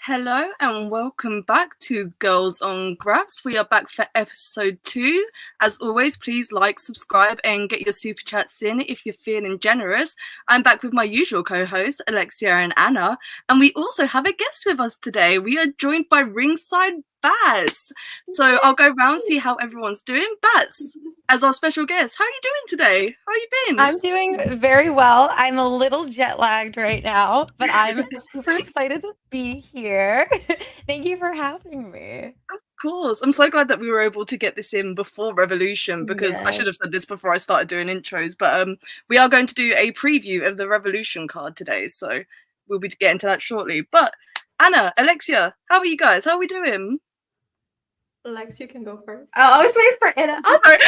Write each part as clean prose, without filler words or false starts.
Hello and welcome back to Girls on GRAPS. We are back for episode 2. As always, please like, subscribe and get your super chats in if you're feeling generous. I'm back with my usual co-hosts, Alexia and Anna, and we also have a guest with us today. We are joined by ringside Bats. So I'll go round, see how everyone's doing. Bats, as our special guest, how are you doing today? How have you been? I'm doing very well. I'm a little jet lagged right now, but I'm super excited to be here. Thank you for having me. Of course. I'm so glad that we were able to get this in before Revolution, because I should have said this before I started doing intros, but we are going to do a preview of the Revolution card today, so we'll be getting to that shortly. But Anna, Alexia, how are you guys? How are we doing? Lex, you can go first. Oh, I was waiting for Anna. I'm Sorry.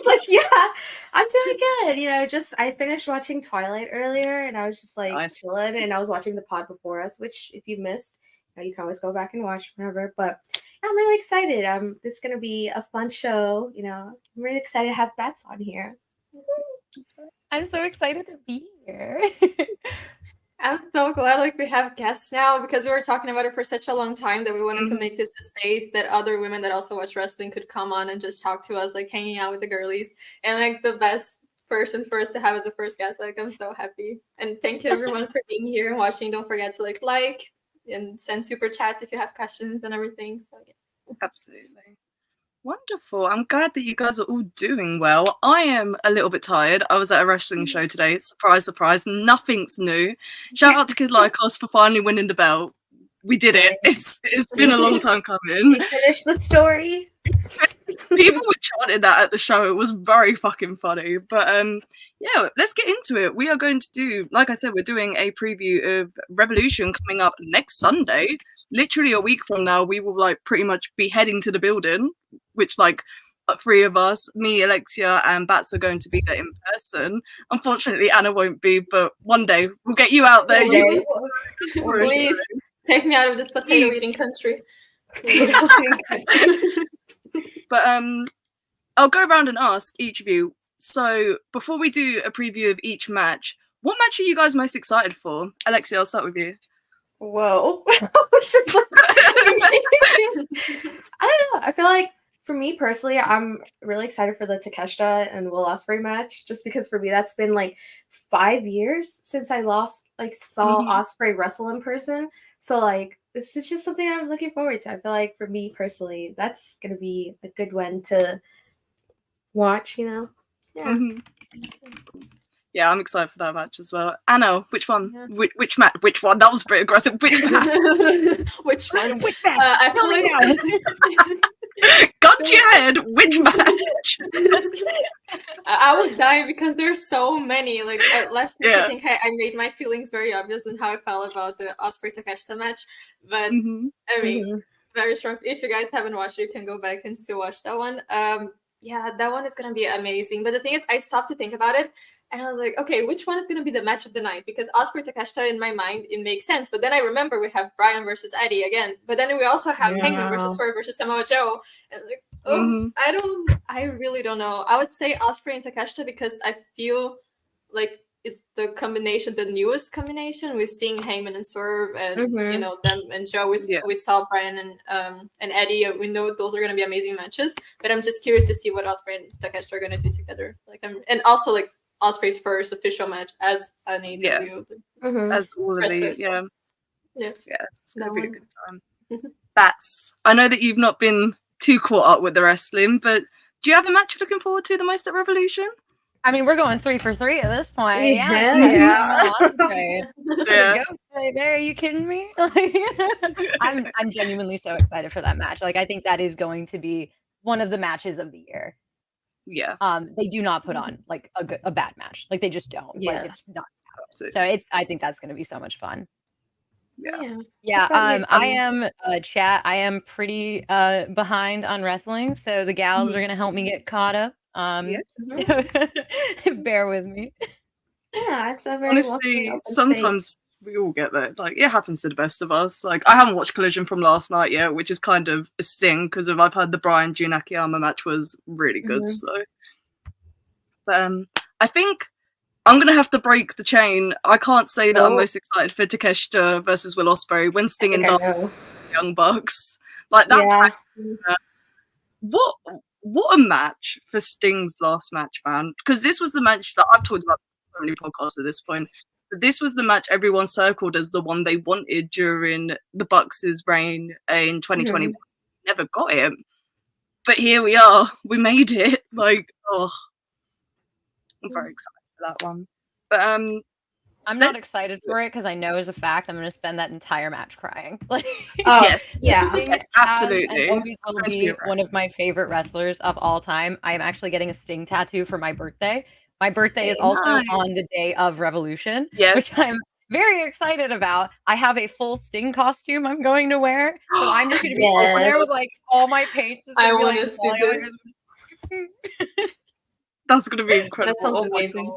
good. Yeah, I'm doing good. I finished watching Twilight earlier, and I was just chilling, and I was watching the pod before us, which if you missed, you can always go back and watch whenever. But I'm really excited. This is gonna be a fun show. I'm really excited to have Bats on here. I'm so excited to be here. I'm so glad we have guests now, because we were talking about it for such a long time that we wanted to make this a space that other women that also watch wrestling could come on and just talk to us, hanging out with the girlies. And the best person for us to have as the first guest. I'm so happy. And thank you everyone for being here and watching. Don't forget to like and send super chats if you have questions and everything. So yes. Absolutely. Wonderful. I'm glad that you guys are all doing well. I am a little bit tired. I was at a wrestling show today. Surprise, surprise. Nothing's new. Shout out to Kid Lycos for finally winning the belt. We did it. It's been a long time coming. We finished the story. People were chanting that at the show. It was very fucking funny. But yeah, let's get into it. We are going to do, like I said, we're doing a preview of Revolution coming up next Sunday. Literally a week from now, we will pretty much be heading to the building, which 3 of us, me, Alexia, and Bats are going to be there in person. Unfortunately, Anna won't be, but one day we'll get you out there. Please take me out of this potato eating country. But I'll go around and ask each of you. So before we do a preview of each match, what match are you guys most excited for? Alexia, I'll start with you. Whoa. I don't know. I feel like for me personally, I'm really excited for the Takeshita and Will Ospreay match, just because for me that's been 5 years since I saw Ospreay wrestle in person. So this is just something I'm looking forward to. I feel like for me personally, that's gonna be a good one to watch. Yeah. Yeah, I'm excited for that match as well. Anna, which one? Yeah. Which match? Which one? That was pretty aggressive. Which match? Which one? Which match? Got to your head. Which match? I was dying because there's so many. Last week, I think I made my feelings very obvious and how I felt about the Ospreay Takeshita match. But I mean, very strong. If you guys haven't watched it, you can go back and still watch that one. Yeah, that one is gonna be amazing. But the thing is, I stopped to think about it. And I was like, okay, which one is going to be the match of the night? Because Ospreay Takeshita, in my mind, it makes sense. But then I remember we have Bryan versus Eddie again. But then we also have Hangman versus Swerve versus Samoa Joe. And I really don't know. I would say Ospreay and Takeshita because I feel like it's the combination, the newest combination. We're seeing Hangman and Swerve and, them and Joe. We saw Bryan and Eddie. We know those are going to be amazing matches. But I'm just curious to see what Ospreay and Takeshita are going to do together. And also, Ospreay's first official match as an AEW. As all of these, yeah, it's gonna be a good time. Bats, I know that you've not been too caught up with the wrestling, but do you have a match you're looking forward to the most at Revolution? I mean, we're going 3 for 3 at this point. Yeah. Are you kidding me? I'm genuinely so excited for that match. I think that is going to be one of the matches of the year. Yeah. They do not put on a bad match. They just don't. Yeah. It's not. Absolutely. So I think that's going to be so much fun. Yeah. I am chat. I am pretty behind on wrestling, so the gals are going to help me get caught up. So bear with me. Yeah, it's a very honestly sometimes we all get that. It happens to the best of us. I haven't watched Collision from last night yet, which is kind of a sting because I've heard the Bryan Jun Akiyama match was really good. So, but I think I'm gonna have to break the chain. I can't say that I'm most excited for Takeshita versus Will Ospreay when Sting and Young Bucks. Like that. Yeah. What a match for Sting's last match, man. Because this was the match that I've talked about so many podcasts at this point. But this was the match everyone circled as the one they wanted during the Bucks' reign in 2021. Never got it. But here we are. We made it. Like, I'm very excited for that one. But I'm not excited for it because I know as a fact I'm going to spend that entire match crying. Like, yes, Sting absolutely. and always will be one of my favorite wrestlers of all time. I am actually getting a Sting tattoo for my birthday. My birthday is also on the day of Revolution, which I'm very excited about. I have a full Sting costume I'm going to wear, so I'm just going to be over there with like all my pages. I want to see this. That's going to be incredible. That sounds amazing.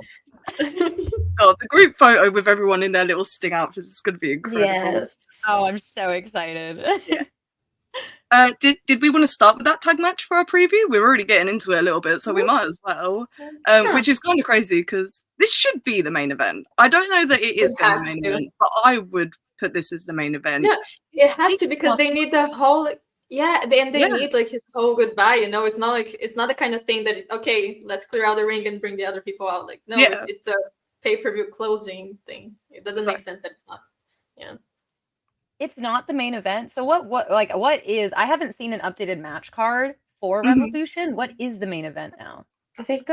Oh, the group photo with everyone in their little Sting outfits is going to be incredible. Yes. Oh, I'm so excited. Yeah. Did we want to start with that tag match for our preview? We're already getting into it a little bit, so we might as well. Which is kind of crazy because this should be the main event. I don't know that it is the main event, but I would put this as the main event. Yeah, it has to because they need the whole. Yeah, they need like his whole goodbye. You know, it's not the kind of thing that okay, let's clear out the ring and bring the other people out. Like no, it's a pay-per-view closing thing. It doesn't make sense that it's not. Yeah. It's not the main event. So what is, I haven't seen an updated match card for Revolution. What is the main event now? I think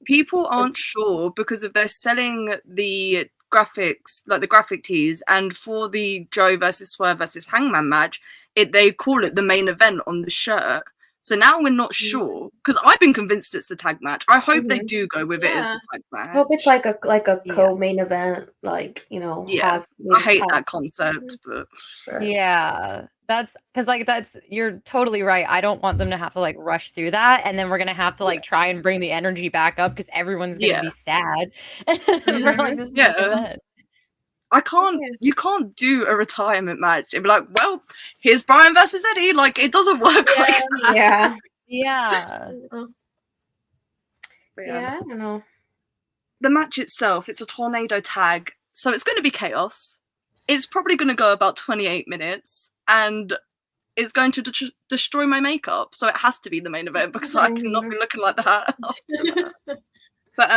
people aren't sure because if they're selling the graphics, like the graphic tees, and for the Joe versus Swerve versus Hangman match, they call it the main event on the shirt. So now we're not sure because I've been convinced it's the tag match. I hope they do go with it as the tag match. I hope it's like a co-main event, like I hate that concept, but that's you're totally right. I don't want them to have to like rush through that, and then we're gonna have to like try and bring the energy back up because everyone's gonna be sad for like this event. You can't do a retirement match and be like, well, here's Brian versus Eddie. Like, it doesn't work like that. Yeah. I don't know. The match itself, it's a tornado tag, so it's going to be chaos. It's probably going to go about 28 minutes, and it's going to destroy my makeup, so it has to be the main event because I cannot be looking like that after that. But,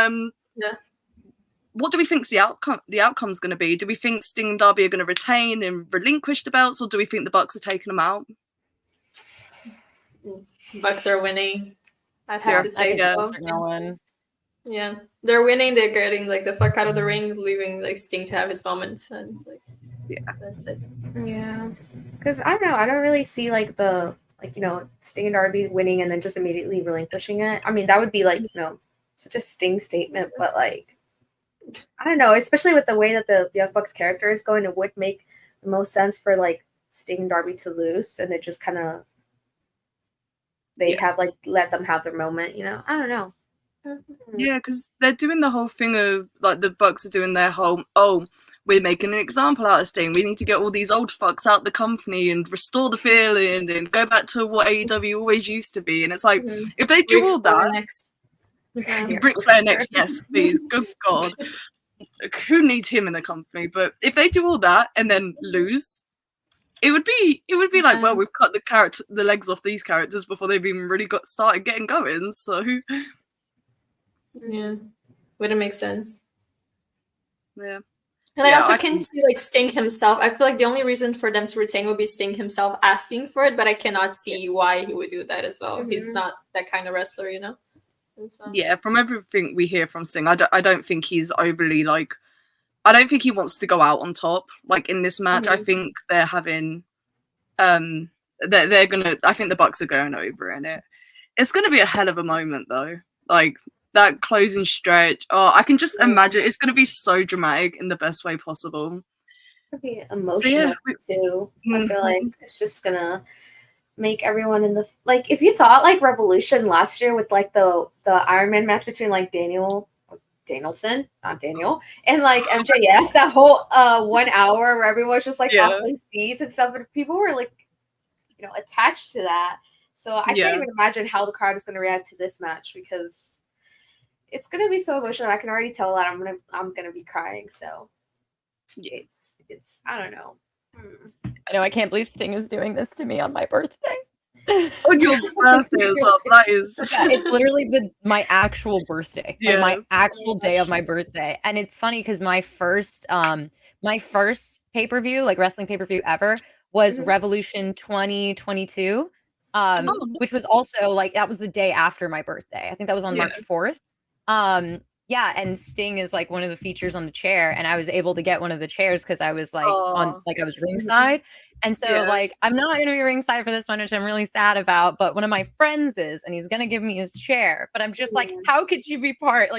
what do we think the outcome's going to be? Do we think Sting and Darby are going to retain and relinquish the belts, or do we think the Bucks are taking them out? Bucks are winning. I'd have to say so. Yeah, they're winning. They're getting like the fuck out of the ring, leaving like Sting to have his moments, and like that's it. Yeah, because I don't know. I don't really see like the Sting and Darby winning and then just immediately relinquishing it. I mean, that would be like such a Sting statement, but like. I don't know, especially with the way that the Young Bucks character is going, it would make the most sense for like Sting and Darby to lose, and they just kind of have like let them have their moment. I don't know. Yeah, because they're doing the whole thing of like the Bucks are doing their whole we're making an example out of Sting. We need to get all these old fucks out the company and restore the feeling and go back to what AEW always used to be. And it's like if they do all that next. Ric Flair next, yes, please. Good God. Who needs him in the company? But if they do all that and then lose, it would be like, well, we've cut the legs off these characters before they've even really got started getting going. So wouldn't make sense. Yeah. And I also can see like Sting himself. I feel like the only reason for them to retain would be Sting himself asking for it, but I cannot see why he would do that as well. He's not that kind of wrestler, Yeah, from everything we hear from Sting, I don't think he's overly like. I don't think he wants to go out on top like in this match. I think they're having, they're gonna. I think the Bucks are going over in it. It's gonna be a hell of a moment though. Like that closing stretch. Oh, I can just imagine it's gonna be so dramatic in the best way possible. It'll be emotional too. I feel like it's just gonna. Make everyone in the like if you thought like Revolution last year with like the Iron Man match between like Danielson, not Daniel, and like MJF, that whole 1 hour where everyone was just like offering seats and stuff, but people were like attached to that. So I can't even imagine how the crowd is going to react to this match because it's gonna be so emotional. I can already tell that I'm gonna be crying. So it's I don't know. I know I can't believe Sting is doing this to me on my birthday. Oh, your birthday as well. That is. It's literally my actual birthday, like my actual day of my birthday, and it's funny because my first pay-per-view, like wrestling pay-per-view ever, was Revolution 2022, which was also like that was the day after my birthday. I think that was on March 4th. Yeah, and Sting is like one of the features on the chair, and I was able to get one of the chairs because I was like I was ringside, and so like I'm not gonna be ringside for this one, which I'm really sad about. But one of my friends is, and he's gonna give me his chair. But I'm just like, how could you be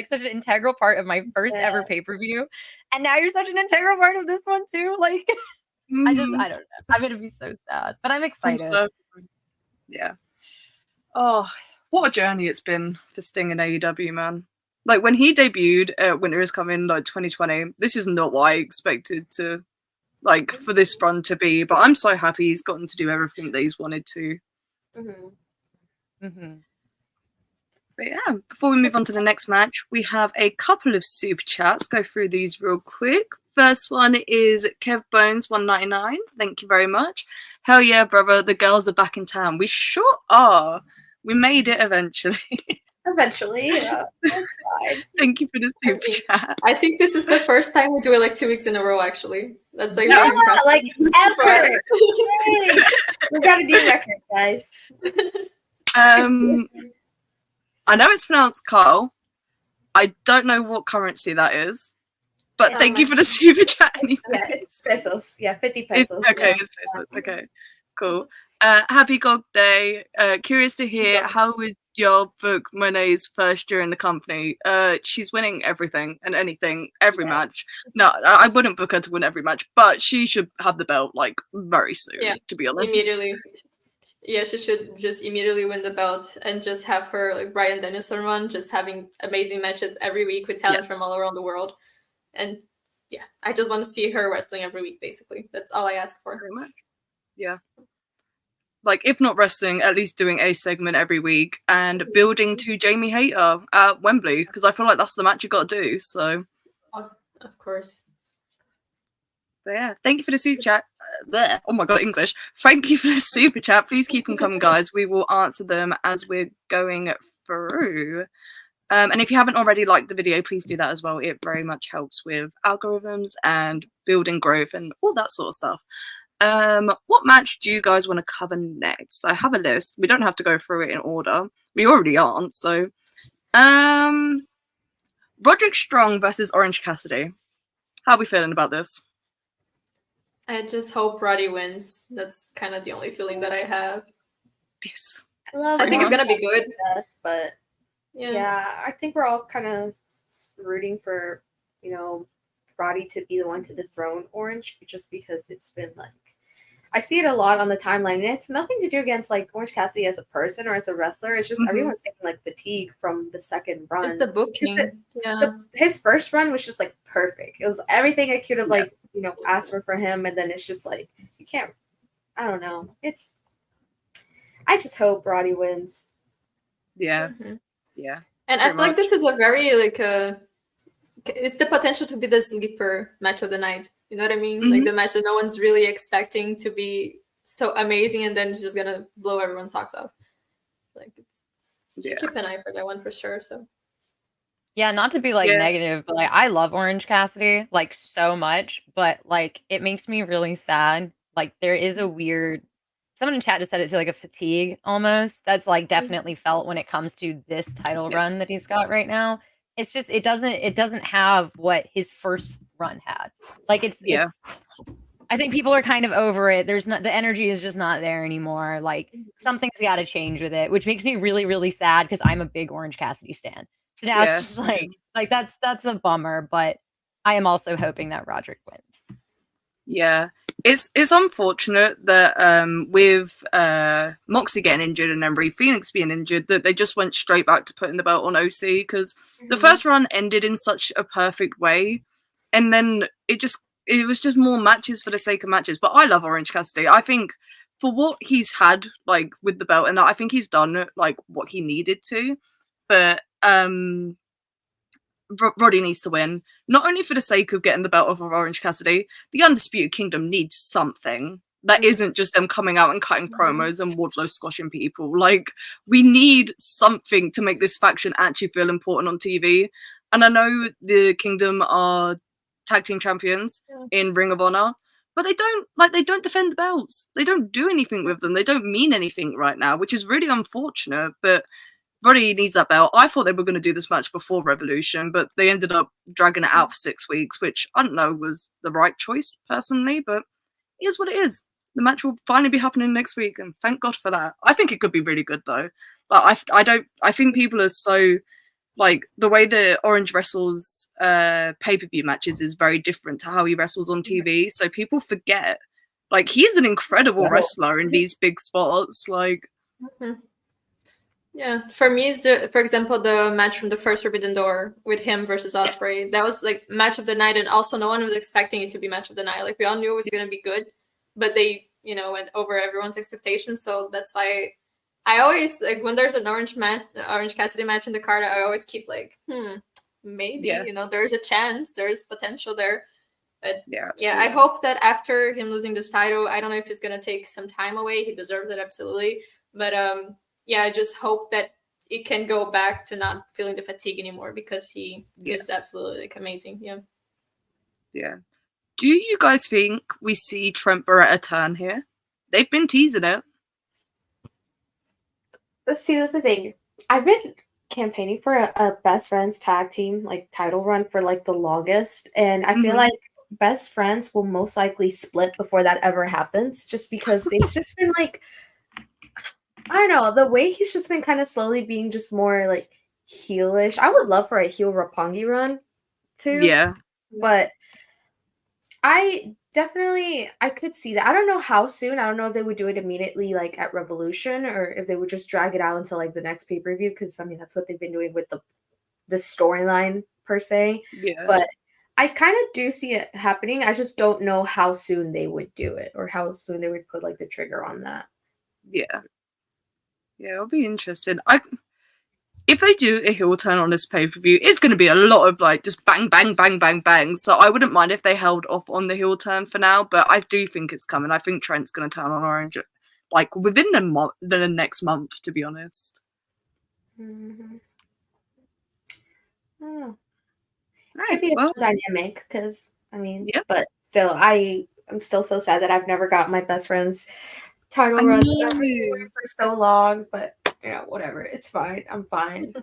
such an integral part of my first ever pay-per-view, and now you're such an integral part of this one too? Like, I don't know. I'm gonna be so sad, but I'm excited. Yeah. Oh, what a journey it's been for Sting and AEW, man. Like when he debuted at Winter is Coming, like 2020, this is not what I expected to, like, for this run to be. But I'm so happy he's gotten to do everything that he's wanted to. But yeah, before we move on to the next match, we have a couple of super chats. Go through these real quick. First one is Kev Bones 199. Thank you very much. Hell yeah, brother. The girls are back in town. We sure are. We made it eventually. Eventually, yeah, that's fine. Thank you for the super chat. I think this is the first time we do it like 2 weeks in a row, actually. That's like very impressive. Like ever. We got a new record, guys. I know it's pronounced Carl. I don't know what currency that is. But thank you for the super chat anyway. Yeah, it's pesos. Yeah, 50 pesos. It's pesos. Okay, cool. Happy GOG Day. Curious to hear how would your book Monet's first year in the company? She's winning everything and anything, every match. No, I wouldn't book her to win every match, but she should have the belt like very soon, to be honest. Immediately. Yeah, she should just immediately win the belt and just have her like Bryan Danielson run, just having amazing matches every week with talent from all around the world. And yeah, I just want to see her wrestling every week, basically. That's all I ask for. Very much. Yeah. Like, if not wrestling, at least doing a segment every week and building to Jamie Hayter at Wembley, because I feel like that's the match you got to do. So, of course. But yeah, thank you for the super chat. Oh my god, English. Thank you for the super chat. Please keep them coming, guys. We will answer them as we're going through. And if you haven't already liked the video, please do that as well. It very much helps with algorithms and building growth and all that sort of stuff. What match do you guys want to cover next? I have a list. We don't have to go through it in order. We already aren't. So, Roderick Strong versus Orange Cassidy. How are we feeling about this? I just hope Roddy wins. That's kind of the only feeling that I have. Yes. I think it's gonna be good, but yeah, I think we're all kind of rooting for Roddy to be the one to dethrone Orange, just because it's been like. I see it a lot on the timeline, and it's nothing to do against like Orange Cassidy as a person or as a wrestler. It's just everyone's getting like fatigue from the second run. It's the booking. His first run was just like perfect. It was everything I could have asked for him, and then it's just like you can't. I don't know. I just hope Roddy wins. Yeah, yeah. And I feel like this is a very it's the potential to be the sleeper match of the night. You know what I mean? Like the match that no one's really expecting to be so amazing, and then it's just gonna blow everyone's socks off. Like, should keep an eye for that one for sure. So, yeah, not to be like negative, but like I love Orange Cassidy like so much, but like it makes me really sad. Like there is a weird. Someone in chat just said it's like a fatigue almost. That's like definitely felt when it comes to this title run that he's got right now. It's just it doesn't have what his first run had. Like it's I think people are kind of over it. The energy is just not there anymore. Like something's got to change with it, which makes me really, really sad because I'm a big Orange Cassidy stan. So now it's just like that's a bummer, but I am also hoping that Roderick wins. Yeah. It's unfortunate that with Moxie getting injured and then Rey Fenix being injured, that they just went straight back to putting the belt on OC, because the first run ended in such a perfect way, and then it was just more matches for the sake of matches. But I love Orange Cassidy. I think for what he's had like with the belt, and I think he's done like what he needed to. But Roddy needs to win, not only for the sake of getting the belt off of Orange Cassidy. The Undisputed Kingdom needs something that isn't just them coming out and cutting promos and Wardlow squashing people. Like, we need something to make this faction actually feel important on TV. And I know the Kingdom are tag team champions in Ring of Honor, but they don't defend the belts. They don't do anything with them. They don't mean anything right now, which is really unfortunate. But Roddy needs that belt. I thought they were going to do this match before Revolution, but they ended up dragging it out for 6 weeks, which I don't know was the right choice personally, but it is what it is. The match will finally be happening next week, and thank God for that. I think it could be really good though. But I think people are so, like, the way that Orange wrestles pay-per-view matches is very different to how he wrestles on TV. So people forget, like, he is an incredible wrestler in these big spots. Like, yeah, for me, it's for example, the match from the first Forbidden Door with him versus Ospreay. That was like match of the night, and also no one was expecting it to be match of the night. Like, we all knew it was going to be good, but they, went over everyone's expectations. So that's why I always, like, when there's an Orange Cassidy match in the card, I always keep like, maybe, there's a chance, there's potential there. But yeah, I hope that after him losing this title, I don't know if he's going to take some time away. He deserves it, absolutely. But yeah, I just hope that it can go back to not feeling the fatigue anymore, because he is absolutely, like, amazing. Yeah. Do you guys think we see Trent Barretta turn here? They've been teasing it. Let's see, that's the thing. I've been campaigning for a best friends tag team, like, title run for, like, the longest, and I feel like best friends will most likely split before that ever happens, just because they've just been, like, I don't know, the way he's just been kind of slowly being just more, like, heelish. I would love for a heel Roppongi run too. Yeah. But I could see that. I don't know how soon. I don't know if they would do it immediately, like, at Revolution, or if they would just drag it out until, like, the next pay-per-view, because, I mean, that's what they've been doing with the storyline, per se. Yeah. But I kind of do see it happening. I just don't know how soon they would do it, or how soon they would put, like, the trigger on that. Yeah. Yeah, I'll be interested. If they do a heel turn on this pay-per-view, it's going to be a lot of, like, just bang, bang, bang, bang, bang. So I wouldn't mind if they held off on the heel turn for now, but I do think it's coming. I think Trent's going to turn on Orange, like, within the next month, to be honest. Mm-hmm. I don't know. Right, it'd be a dynamic, because, I mean, but still, I'm still so sad that I've never got my best friend's title run for so long, but whatever, it's fine. I'm fine.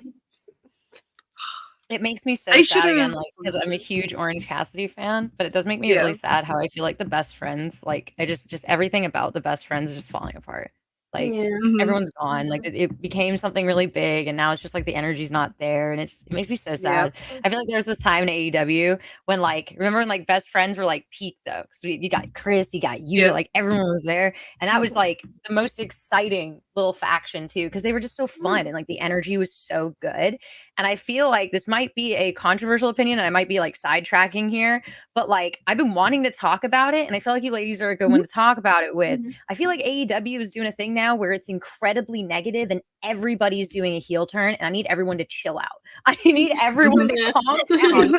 It makes me so sad again, like, because I'm a huge Orange Cassidy fan, but it does make me really sad how I feel like the best friends, like, I just everything about the best friends is just falling apart. Like, everyone's gone. Like, it became something really big, and now it's just like the energy's not there, and it makes me so sad. I feel like there was this time in AEW when, like, remember when, like, best friends were, like, peak though? So you got Chris, you got you, like, everyone was there, and that was, like, the most exciting little faction too, because they were just so fun, and, like, the energy was so good. And I feel like this might be a controversial opinion, and I might be, like, sidetracking here, but, like, I've been wanting to talk about it, and I feel like you ladies are a good one to talk about it with. I feel like AEW is doing a thing now where it's incredibly negative and everybody's doing a heel turn, and I need everyone to chill out. I need everyone to calm down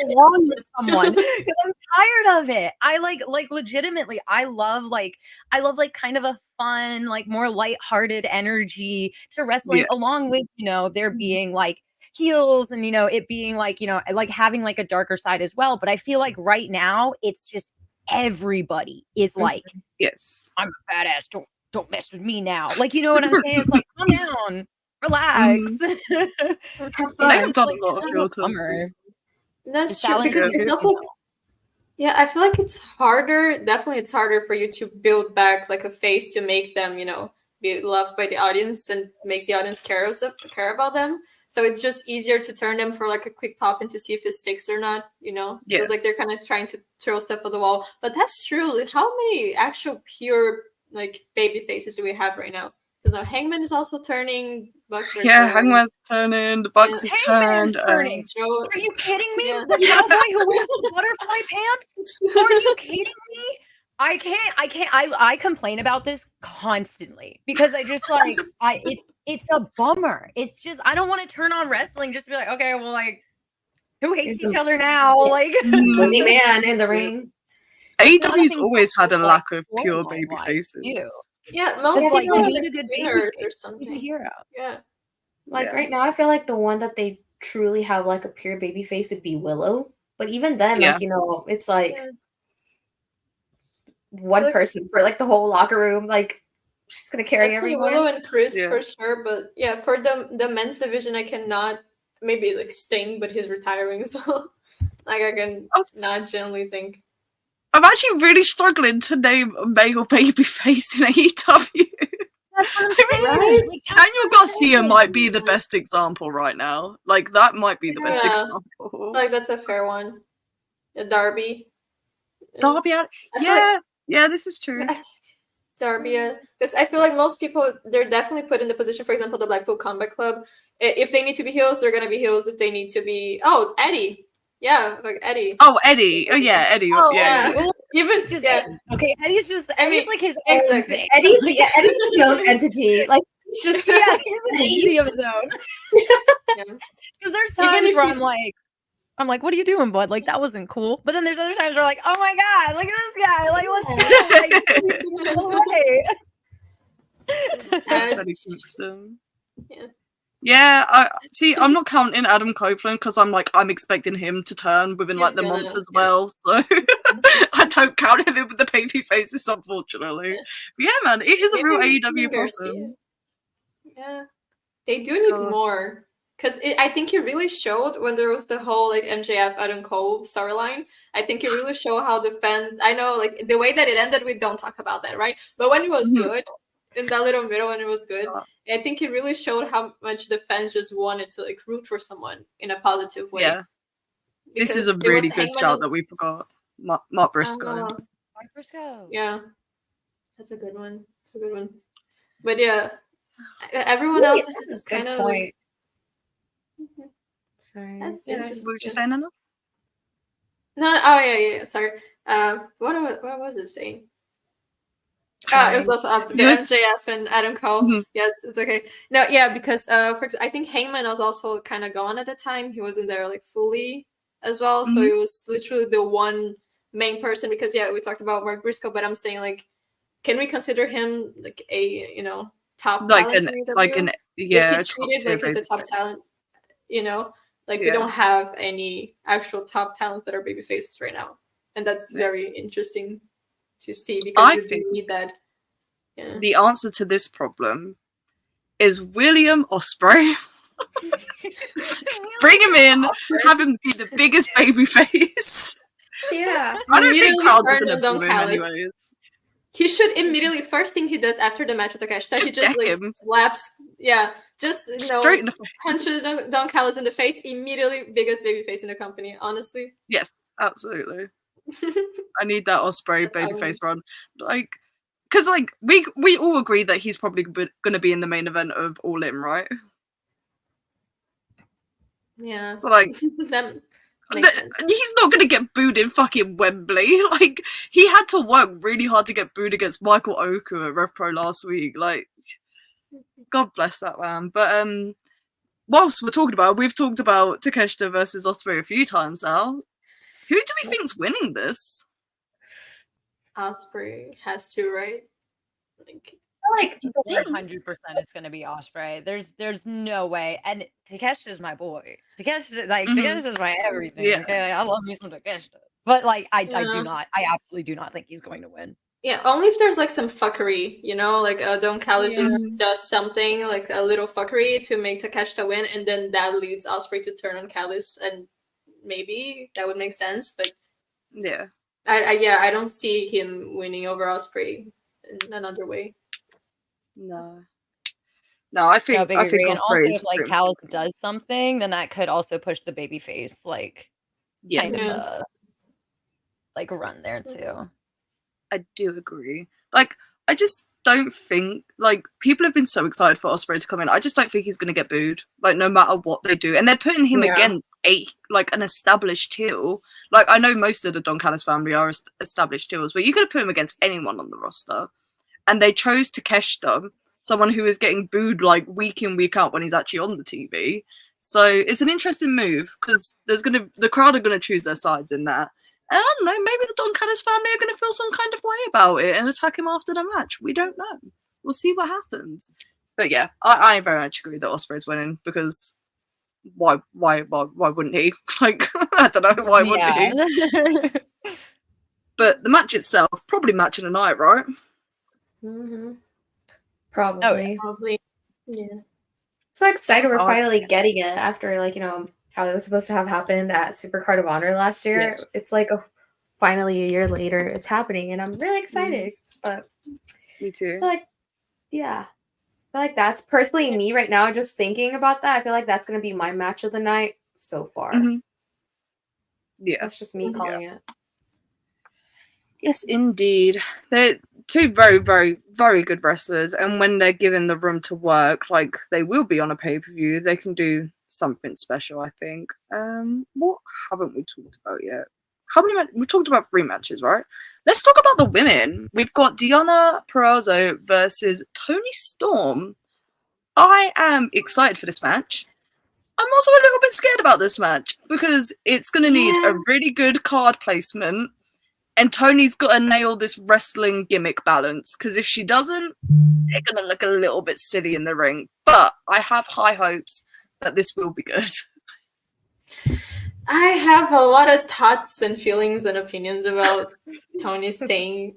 along with someone, because I'm tired of it. I like legitimately, I love kind of a fun, like, more lighthearted energy to wrestling, along with, there being, like, heels, and it being, like, like, having, like, a darker side as well. But I feel like right now it's just everybody is like, I'm a badass, don't mess with me now. Like, you know what I'm saying? It's like, calm down, relax. That's true, because it's also like, I feel like it's harder. Definitely, it's harder for you to build back, like, a face to make them, be loved by the audience and make the audience care about them. So it's just easier to turn them for, like, a quick pop in to see if it sticks or not, because like, they're kind of trying to throw stuff at the wall. But that's true. How many actual pure, like, baby faces do we have right now? Because now Hangman is also turning. Bucks are Hangman's turning. The Bucks have turned. Turning. Are you kidding me? The cowboy who wears the butterfly pants? Are you kidding me? I can't. I complain about this constantly, because I just, like, it's a bummer. It's just I don't want to turn on wrestling just to be like, okay, well, like, who hates each other now? Like, winning man in the ring. AEW's always had a lack of pure baby faces. Yeah, most like people need a good winners baby or something. Hero. Yeah. Like right now, I feel like the one that they truly have like a pure baby face would be Willow. But even then, like, you know, it's like one person for like the whole locker room. Like, she's gonna carry everyone. Willow and Chris for sure, but yeah, for the men's division, I cannot. Maybe like Sting, but he's retiring, so like I can not generally think. I'm actually really struggling to name a male babyface in AEW. That's what I'm saying. Right? Like, Daniel Garcia might be the best example right now. Like, that might be the best example. Like, that's a fair one. Darby. Darby, yeah, this is true. Darby, because I feel like most people, they're definitely put in the position, for example, the Blackpool Combat Club. If they need to be heels, they're gonna be heels. If they need to be, Eddie. Yeah, like Eddie. Oh, Eddie. Oh, yeah, Eddie. Yeah. Even just okay. Eddie's just Eddie's like his own thing. Eddie's his own entity. Like it's just he's an entity of his own. Because there's times where I'm like, what are you doing, bud? Like that wasn't cool. But then there's other times where like, oh my god, look at this guy. Like let's go. Yeah, I'm not counting Adam Copeland because I'm expecting him to turn within like the month as well. So I don't count him in with the baby faces, unfortunately. But yeah, man, it is a real AEW problem. Yeah, they do need more. Because I think it really showed when there was the whole like MJF Adam Cole storyline. I think it really showed how the fans. I know like the way that it ended, we don't talk about that, right? But when it was good, in that little middle when it was good, I think it really showed how much the fans just wanted to like root for someone in a positive way. Yeah, this is a really good shout that we forgot. Mark Briscoe. Mark Briscoe. Yeah, that's a good one. It's a good one. But yeah, everyone else is just kind of. Sorry. That's interesting. What were you saying, Anna? No. Oh yeah. Sorry. What was it saying? It was also up the MJF and Adam Cole. Mm-hmm. Yes, it's okay. No, yeah, because I think Hangman was also kind of gone at the time. He wasn't there like fully as well, so it was literally the one main person. Because we talked about Mark Briscoe, but I'm saying like, can we consider him like a top talent? Is he treated like as a top talent? We don't have any actual top talents that are baby faces right now, and that's very interesting to see because you do need that. Yeah. The answer to this problem is William Ospreay. Bring him in, have him be the biggest baby face. Yeah, I don't think crowds are gonna boo him anyways. He should immediately, first thing he does after the match with Takeshita, he just like slaps, punches Don Callis in the face, immediately biggest babyface in the company, honestly. Yes, absolutely. I need that Ospreay babyface run. Like, because like we all agree that he's probably going to be in the main event of All In, right? Yeah. So like, he's not going to get booed in fucking Wembley. Like, he had to work really hard to get booed against Michael Oku at Rev Pro last week. Like, God bless that man. But whilst we've talked about Takeshita versus Ospreay a few times now. Who do we think's winning this? Ospreay has to, right? Like 100% it's gonna be Ospreay. There's no way. And Takeshita's my boy. Takeshita's my everything. Yeah. Okay, I love me some Takeshita. But like I absolutely do not think he's going to win. Yeah, only if there's like some fuckery, like Don Callis just does something like a little fuckery to make Takeshita win, and then that leads Ospreay to turn on Callis, and maybe that would make sense. But yeah, I don't see him winning over Ospreay in another way. No, I think Ospreay and also if like Callis does something, then that could also push the babyface kind of like run there too. I do agree. Like, I just don't think people have been so excited for Ospreay to come in. I just don't think he's going to get booed. Like, no matter what they do, and they're putting him against an established heel. Like, I know most of the Don Callis family are established heels, but you could have put him against anyone on the roster. And they chose Takeshita someone who is getting booed like week in, week out when he's actually on the TV. So it's an interesting move because the crowd are gonna choose their sides in that. And I don't know, maybe the Don Callis family are gonna feel some kind of way about it and attack him after the match. We don't know. We'll see what happens. But yeah, I very much agree that Ospreay's winning because why wouldn't he? Like, I don't know, why wouldn't he? But the match itself, probably match of the night, right? Mm-hmm. Probably. Oh, yeah. Probably. Yeah. So excited we're finally getting it after, like, you know, how it was supposed to have happened at Supercard of Honor last year. Yes. It's like finally a year later it's happening, and I'm really excited. But me too. I feel like that's personally me right now, just thinking about that. I feel like that's going to be my match of the night so far. Mm-hmm. Yeah. That's just me calling it. Yes, indeed. They're two very, very, very good wrestlers, and when they're given the room to work, like they will be on a pay-per-view, they can do something special, I think. What haven't we talked about yet? How many we talked about 3 matches, right? Let's talk about the women. We've got Deonna Purrazzo versus Toni Storm. I am excited for this match. I'm also a little bit scared about this match because it's going to need a really good card placement, and Tony's got to nail this wrestling gimmick balance because if she doesn't, they're going to look a little bit silly in the ring. But I have high hopes that this will be good. I have a lot of thoughts and feelings and opinions about Toni staying.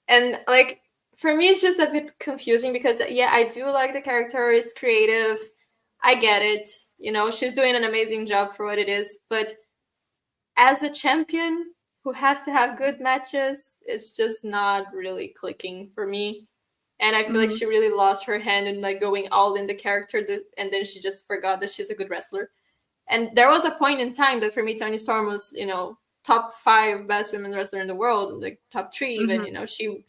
And, like, for me, it's just a bit confusing because, yeah, I do like the character. It's creative. I get it. You know, she's doing an amazing job for what it is. But as a champion who has to have good matches, it's just not really clicking for me. And I feel like she really lost her hand in, like, going all in the character. And then she just forgot that she's a good wrestler. And there was a point in time that for me, Toni Storm was, you know, top 5 best women's wrestler in the world, like top 3 even. You know, she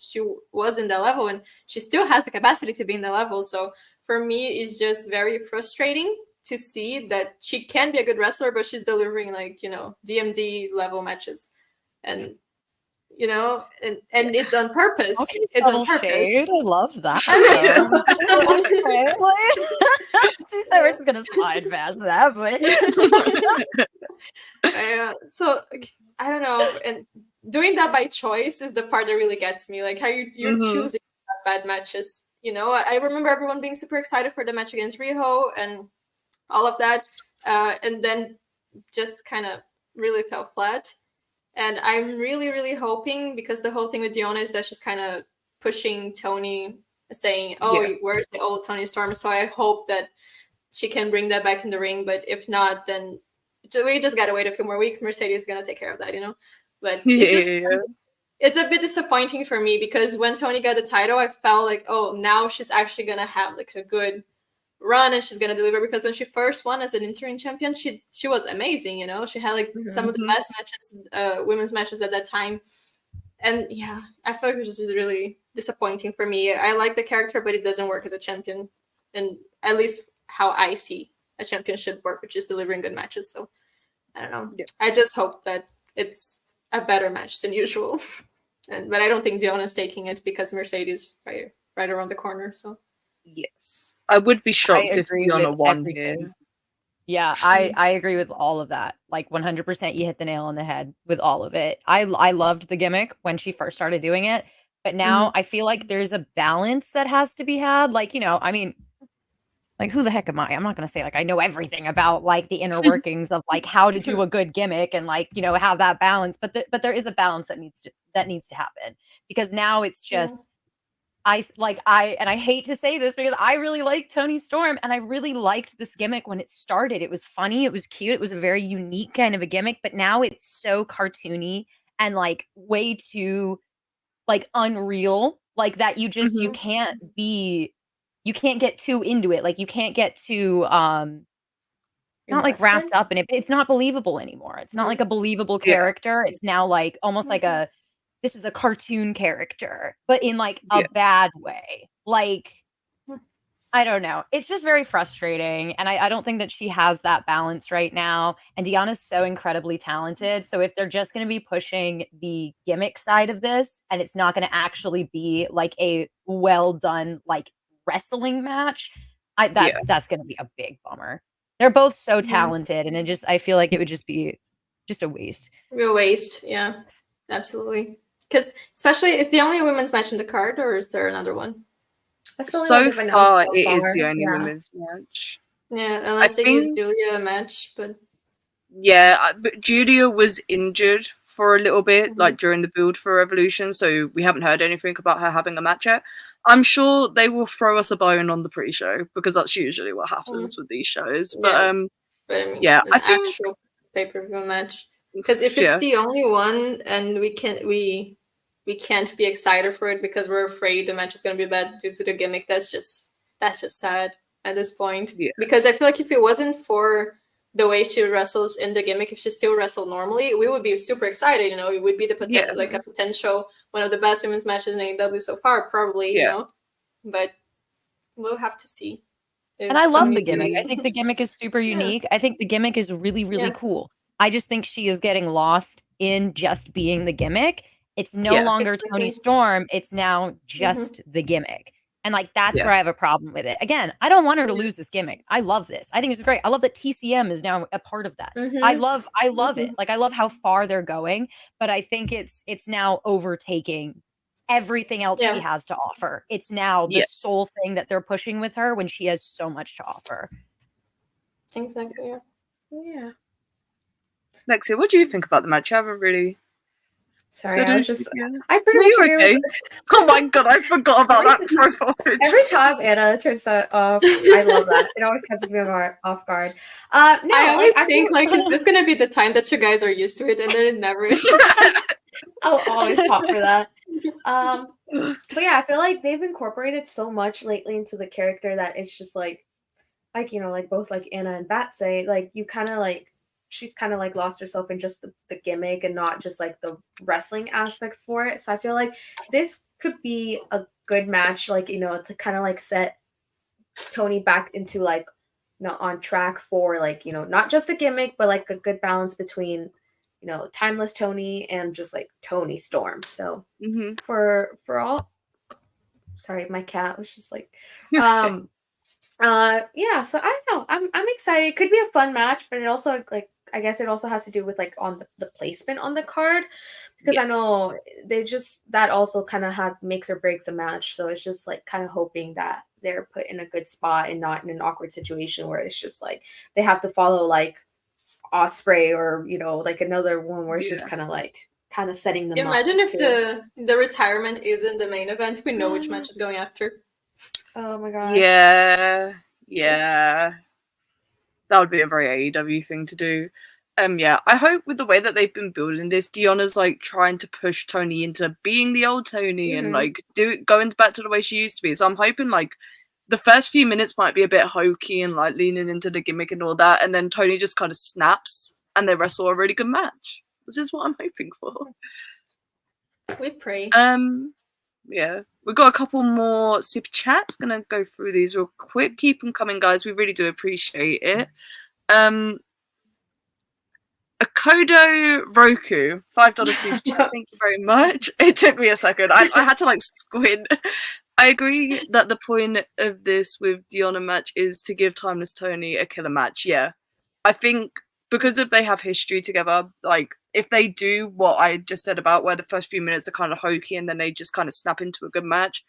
was in that level, and she still has the capacity to be in that level. So for me, it's just very frustrating to see that she can be a good wrestler, but she's delivering, like, you know, DMD level matches, and you know, and it's on purpose. It's on purpose. Shade. I love that. She said we're just gonna slide past that, but so I don't know. And doing that by choice is the part that really gets me. Like how you're choosing bad matches. You know, I remember everyone being super excited for the match against Riho and all of that, and then just kind of really fell flat. And I'm really, really hoping, because the whole thing with Deonna is that she's kind of pushing Toni, saying, where's the old Toni Storm? So I hope that she can bring that back in the ring. But if not, then we just got to wait a few more weeks. Mercedes is going to take care of that, you know? But it's a bit disappointing for me because when Toni got the title, I felt like, oh, now she's actually going to have like a good run and she's going to deliver, because when she first won as an interim champion, she was amazing, you know? She had like some of the best matches, women's matches at that time. And yeah, I feel like it was just really disappointing for me. I like the character, but it doesn't work as a champion. And at least how I see a champion should work, which is delivering good matches. So I don't know. Yeah. I just hope that it's a better match than usual. But I don't think Deonna's taking it because Mercedes right around the corner. So yes. I would be shocked if Deonna won here. Yeah, I agree with all of that. Like 100%, you hit the nail on the head with all of it. I loved the gimmick when she first started doing it, but now I feel like there's a balance that has to be had. Like, you know, I mean, like, who the heck am I? I'm not going to say like I know everything about like the inner workings of like how to do a good gimmick and like, you know, have that balance. But there is a balance that needs to happen, because now it's just I hate to say this because I really like Toni Storm and I really liked this gimmick when it started. It was funny, it was cute, it was a very unique kind of a gimmick, but now it's so cartoony and like way too like unreal, like that you just you can't get too into it. Like you can't get too not like wrapped up in it. It's not believable anymore. It's not like a believable character. It's now like almost like this is a cartoon character, but in like a bad way. Like, I don't know. It's just very frustrating. And I don't think that she has that balance right now. And Deonna's so incredibly talented. So if they're just going to be pushing the gimmick side of this, and it's not going to actually be like a well done, like wrestling match, that's going to be a big bummer. They're both so talented, and I feel like it would just be just a waste. Real waste, yeah, absolutely. Because especially, is the only women's match in the card, or is there another one? So far, it is the only women's match. Yeah, unless they give Julia a match, but yeah, but Julia was injured for a little bit, like during the build for Revolution, so we haven't heard anything about her having a match yet. I'm sure they will throw us a bone on the pre-show because that's usually what happens with these shows. But I mean, I think actual pay-per-view match, because if it's the only one and we can't be excited for it because we're afraid the match is going to be bad due to the gimmick, that's just sad at this point. Because I feel like if it wasn't for the way she wrestles in the gimmick, if she still wrestled normally, we would be super excited. You know, it would be the like a potential one of the best women's matches in AEW so far, probably. You know, but we'll have to see. And I love the gimmick. I think the gimmick is super unique. I think the gimmick is really, really cool. I just think she is getting lost in just being the gimmick. It's no longer Toni Storm. It's now just the gimmick. And like, that's where I have a problem with it. Again, I don't want her to lose this gimmick. I love this. I think it's great. I love that TCM is now a part of that. I love it. Like, I love how far they're going, but I think it's now overtaking everything else she has to offer. It's now the sole thing that they're pushing with her when she has so much to offer. Exactly. Yeah. Lexi, what do you think about the match? I haven't really. Sorry, I was just. I pretty much okay. Oh my god, I forgot about that profile picture. Every time Anna turns that off, I love that. It always catches me off guard. No, I always think like, is this gonna be the time that you guys are used to it, and then it never is. I'll always pop for that. But yeah, I feel like they've incorporated so much lately into the character that it's just like you know, like both like Anna and Bat say, like you kind of like. She's kind of like lost herself in just the gimmick and not just like the wrestling aspect for it. So I feel like this could be a good match, like, you know, to kind of like set Toni back into like, you know, on track for like, you know, not just a gimmick, but like a good balance between, you know, timeless Toni and just like Toni Storm. So for all, sorry, my cat was just like, yeah, so I don't know. I'm excited. It could be a fun match, but it also like I guess it also has to do with like on the placement on the card, because I know they just that also kind of makes or breaks a match. So it's just like kind of hoping that they're put in a good spot and not in an awkward situation where it's just like they have to follow like Osprey or, you know, like another one where it's just kind of setting them up. Imagine if the retirement isn't the main event. We know which match is going after. Oh my gosh. Yeah. That would be a very AEW thing to do. I hope with the way that they've been building this, Deonna's like trying to push Toni into being the old Toni and like going back to the way she used to be. So I'm hoping like the first few minutes might be a bit hokey and like leaning into the gimmick and all that, and then Toni just kind of snaps and they wrestle a really good match. This is what I'm hoping for. We pray. Yeah, we've got a couple more super chats. Gonna go through these real quick. Keep them coming, guys. We really do appreciate it. Akodo Roku, $5 super chat. Thank you very much. It took me a second. I had to like squint. I agree that the point of this with Deonna match is to give Timeless Toni a killer match. Yeah, I think because if they have history together, like if they do what I just said about where the first few minutes are kind of hokey and then they just kind of snap into a good match,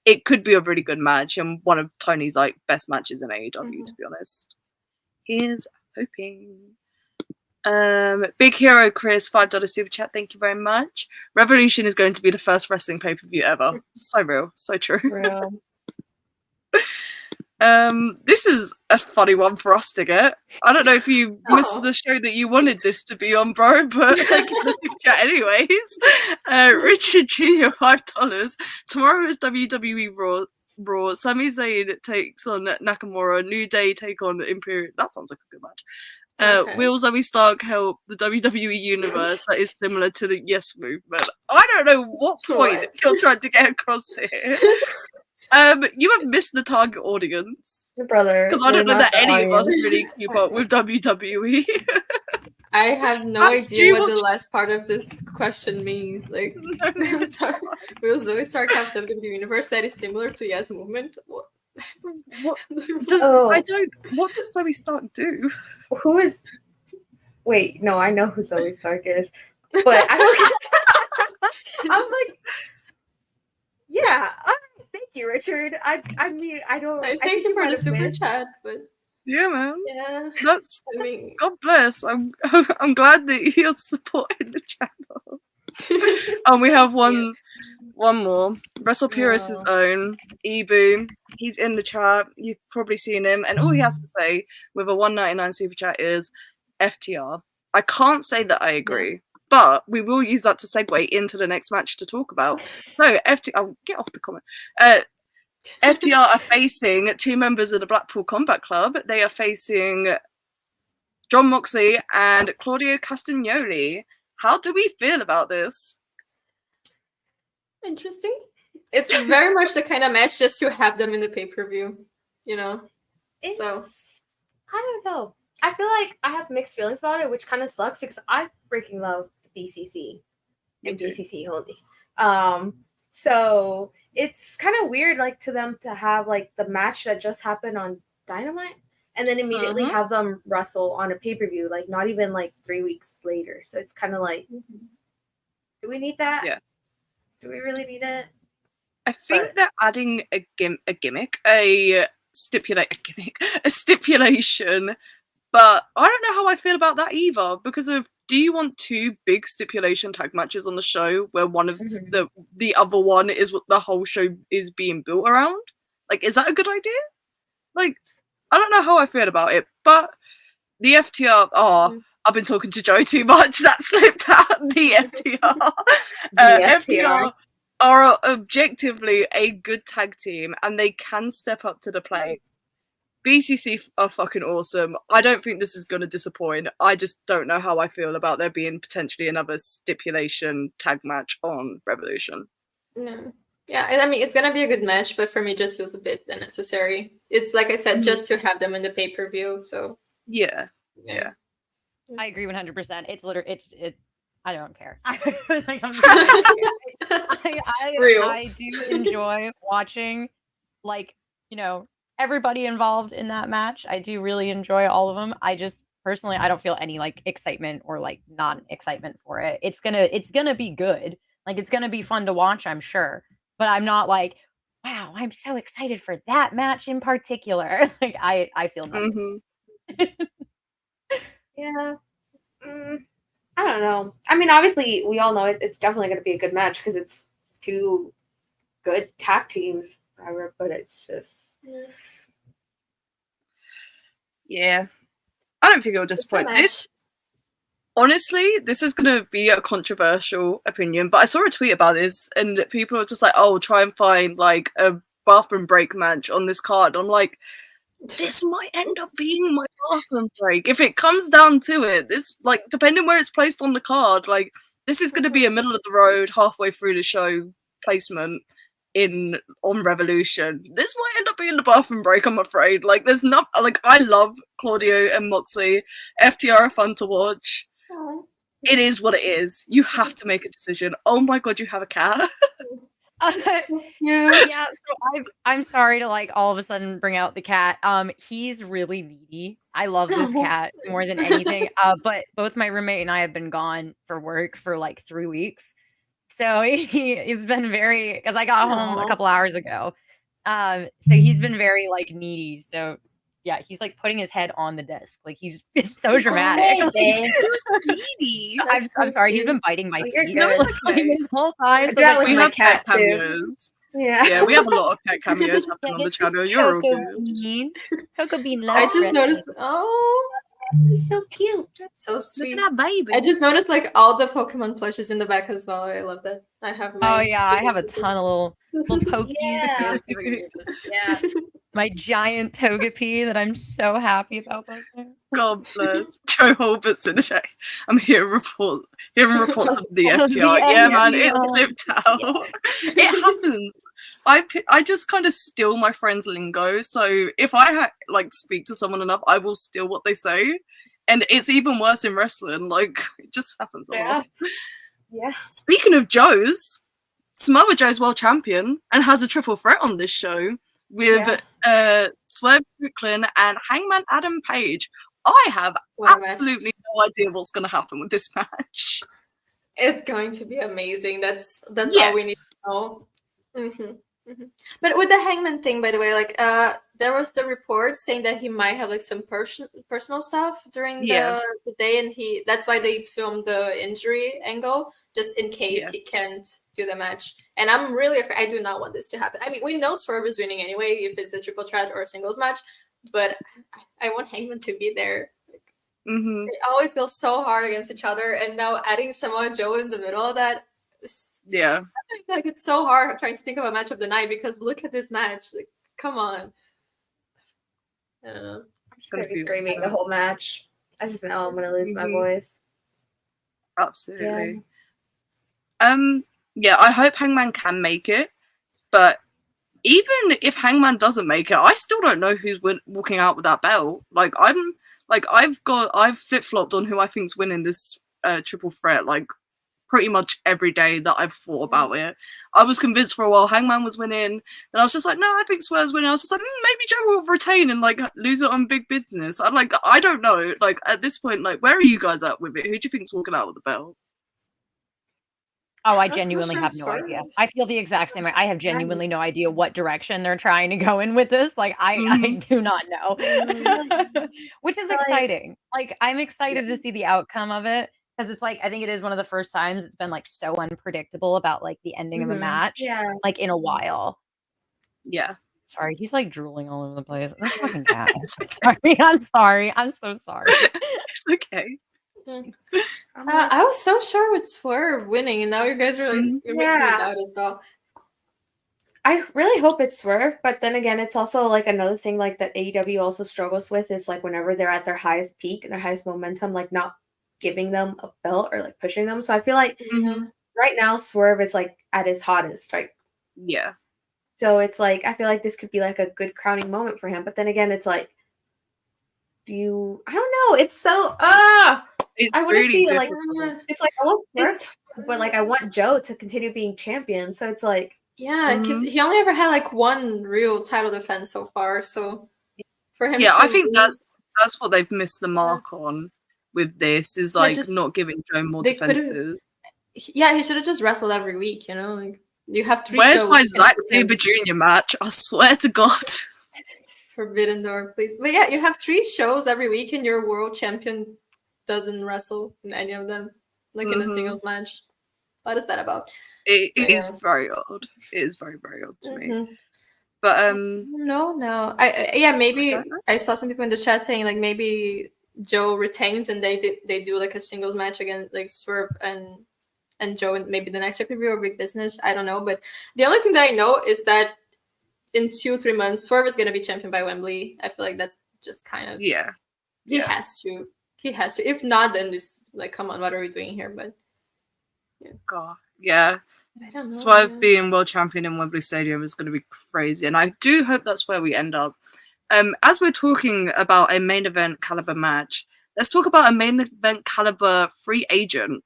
it could be a really good match and one of Toni's like best matches in AEW, to be honest. Here's hoping. Big Hero Chris, $5 super chat. Thank you very much. Revolution is going to be the first wrestling pay-per-view ever. So real, so true. Real. This is a funny one for us to get. I don't know if you missed the show that you wanted this to be on, bro, but thank you for the super chat anyways. Richard Jr., $5. Tomorrow is WWE Raw. Sami Zayn takes on Nakamura. New Day take on Imperium. That sounds like a good match. Will Zoe Stark help the WWE universe that is similar to the Yes Movement? I don't know what point you're trying to get across here. You have missed the target audience, brother, because I don't know that any of us really keep up with WWE. I have no idea what the last part of this question means. Like, sorry, Will Zoe Stark have WWE universe that is similar to Yes Movement? What does Zoe Stark do? Who is? Wait, no, I know who Zoe Stark is, but I don't. I'm like, yeah. Thank you, Richard. I mean, I don't. Thank you for the super chat, but yeah, man. Yeah, that's. I mean, God bless. I'm glad that you're supporting the channel. And we have one more. Wrestle Purist's own Ebu. He's in the chat. You've probably seen him, and all he has to say with a $1.99 super chat is FTR. I can't say that I agree, but we will use that to segue into the next match to talk about. So FTR, get off the comment. FTR are facing two members of the Blackpool Combat Club. They are facing John Moxley and Claudio Castagnoli. How do we feel about this? Interesting. It's very much the kind of match just to have them in the pay-per-view, you know? I don't know. I feel like I have mixed feelings about it, which kind of sucks because I freaking love BCC and BCC only. So it's kind of weird, like, to them to have, like, the match that just happened on Dynamite and then immediately have them wrestle on a pay-per-view, like, not even, like, 3 weeks later. So it's kind of like, do we need that? Yeah. Do we really need it? I think they're adding a stipulation, but I don't know how I feel about that either. Because do you want two big stipulation tag matches on the show where one of the other one is what the whole show is being built around? Like, is that a good idea? Like, I don't know how I feel about it, but the FTR. I've been talking to Joe too much. That slipped out. The FTR. FTR are objectively a good tag team, and they can step up to the plate. BCC are fucking awesome. I don't think this is going to disappoint. I just don't know how I feel about there being potentially another stipulation tag match on Revolution. No. Yeah, I mean, it's going to be a good match, but for me, it just feels a bit unnecessary. It's, like I said, just to have them in the pay-per-view, so... Yeah. I agree 100%. It's literally I don't care. I do enjoy watching, like, you know, everybody involved in that match. I do really enjoy all of them. I just personally, I don't feel any like excitement or like non-excitement for it. It's gonna be good. Like, it's gonna be fun to watch, I'm sure. But I'm not like, wow, I'm so excited for that match in particular. Like, I feel nothing. Yeah. I don't know. I mean, obviously, we all know it's definitely going to be a good match because it's two good tag teams, whatever, but it's just... Yeah. I don't think it'll disappoint. Honestly, this is going to be a controversial opinion, but I saw a tweet about this, and people are just like, oh, try and find, like, a bathroom break match on this card. I'm like, this might end up being my bathroom break if it comes down to it. This, like, depending where it's placed on the card, like, this is going to be a middle of the road, halfway through the show placement on Revolution. This might end up being the bathroom break, I'm afraid. Like, there's not, like, I love Claudio and Moxley. FTR are fun to watch. It is what it is. You have to make a decision. Oh my god, you have a cat. Yeah, so I'm sorry to like all of a sudden bring out the cat. He's really needy. I love this cat more than anything. But both my roommate and I have been gone for work for like 3 weeks. So he's been very, because I got home a couple hours ago. So he's been very like needy. So yeah, he's like putting his head on the desk. Like he's so dramatic. I'm sorry, he's been biting my feet this whole time. So, like, we have cat cameos. Yeah, we have a lot of cat cameos happening on the channel. You're all good. Cocoa Bean I just noticed. Oh, so cute. That's so sweet. Look at that baby. I just noticed like all the Pokemon plushes in the back as well. I love that. I have my. Oh yeah, I have a ton of little Pokies. Yeah. My giant Togepi that I'm so happy about back there. God bless. Joe Holbert's in the chat. I'm hearing reports of the FTR. Yeah, man, it slipped out. It happens. I just kind of steal my friends' lingo. So if I speak to someone enough, I will steal what they say. And it's even worse in wrestling. Like, it just happens a lot. Yeah. Speaking of Joe's, Samoa Joe's world champion and has a triple threat on this show. with Swerve Strickland and Hangman Adam Page. I have absolutely no idea what's going to happen with this match. It's going to be amazing. That's all we need to know. But with the Hangman thing, by the way, like there was the report saying that he might have like some personal stuff during the day, and that's why they filmed the injury angle just in case he can't do the match. And I'm really afraid. I do not want this to happen. I mean, we know Swerve is winning anyway if it's a triple threat or a singles match, but I want Hangman to be there. They always go so hard against each other, and now adding Samoa Joe in the middle of that. I think like it's so hard trying to think of a match of the night because look at this match. Like, come on. I don't know. I'm just gonna be screaming the whole match. I just know I'm gonna lose my voice. Absolutely. Yeah, I hope Hangman can make it, but even if Hangman doesn't make it, I still don't know who's walking out with that belt. Like I've flip-flopped on who I think's winning this triple threat, like pretty much every day that I've thought about it. I was convinced for a while Hangman was winning, and I was just like, no, I think Swerve's winning. I was just like, maybe Joe will retain and like lose it on big business. I don't know. Like at this point, like where are you guys at with it? Who do you think's walking out with the belt? Oh, I genuinely have no idea. I feel the exact same way. I have genuinely no idea what direction they're trying to go in with this. Like, I do not know, which is exciting. Like, I'm excited to see the outcome of it because it's like, I think it is one of the first times it's been like so unpredictable about like the ending of a match, like in a while. Yeah. Sorry, he's like drooling all over the place. That's fucking cat. Sorry. I'm so sorry. It's okay. I was so sure with Swerve winning, and now you guys are like you're making me doubt as well. I really hope it's Swerve, but then again, it's also like another thing like that AEW also struggles with is like whenever they're at their highest peak and their highest momentum, like not giving them a belt or like pushing them. So I feel like right now Swerve is like at his hottest, right? Yeah. So it's like I feel like this could be like a good crowning moment for him, but then again, it's like, I don't know. It's so I want to see difficult. Like it's like I want Swerve, but like I want Joe to continue being champion. So it's like because he only ever had like one real title defense so far. So for him, I think that's what they've missed the mark on with this is like not giving Joe more defenses. Yeah, he should have just wrestled every week. You know, like you have 3 Where's shows. Where's my Zack Sabre Jr. match? I swear to God. Forbidden Door, please. But yeah, you have 3 shows every week, and your world champion doesn't wrestle in any of them, like in a singles match. What is that about? It is very odd. It is very, very odd to me. But no. Maybe I saw some people in the chat saying like maybe Joe retains and they do like a singles match against like Swerve and Joe and maybe the next pay-per-view or Big Business. I don't know, but the only thing that I know is that in 2-3 months Swerve is gonna be champion by Wembley. I feel like that's just kind of he has to. He has to. If not, then just like, come on, what are we doing here? But Swerve being world champion in Wembley Stadium is going to be crazy, and I do hope that's where we end up. As we're talking about a main event caliber match, let's talk about a main event caliber free agent,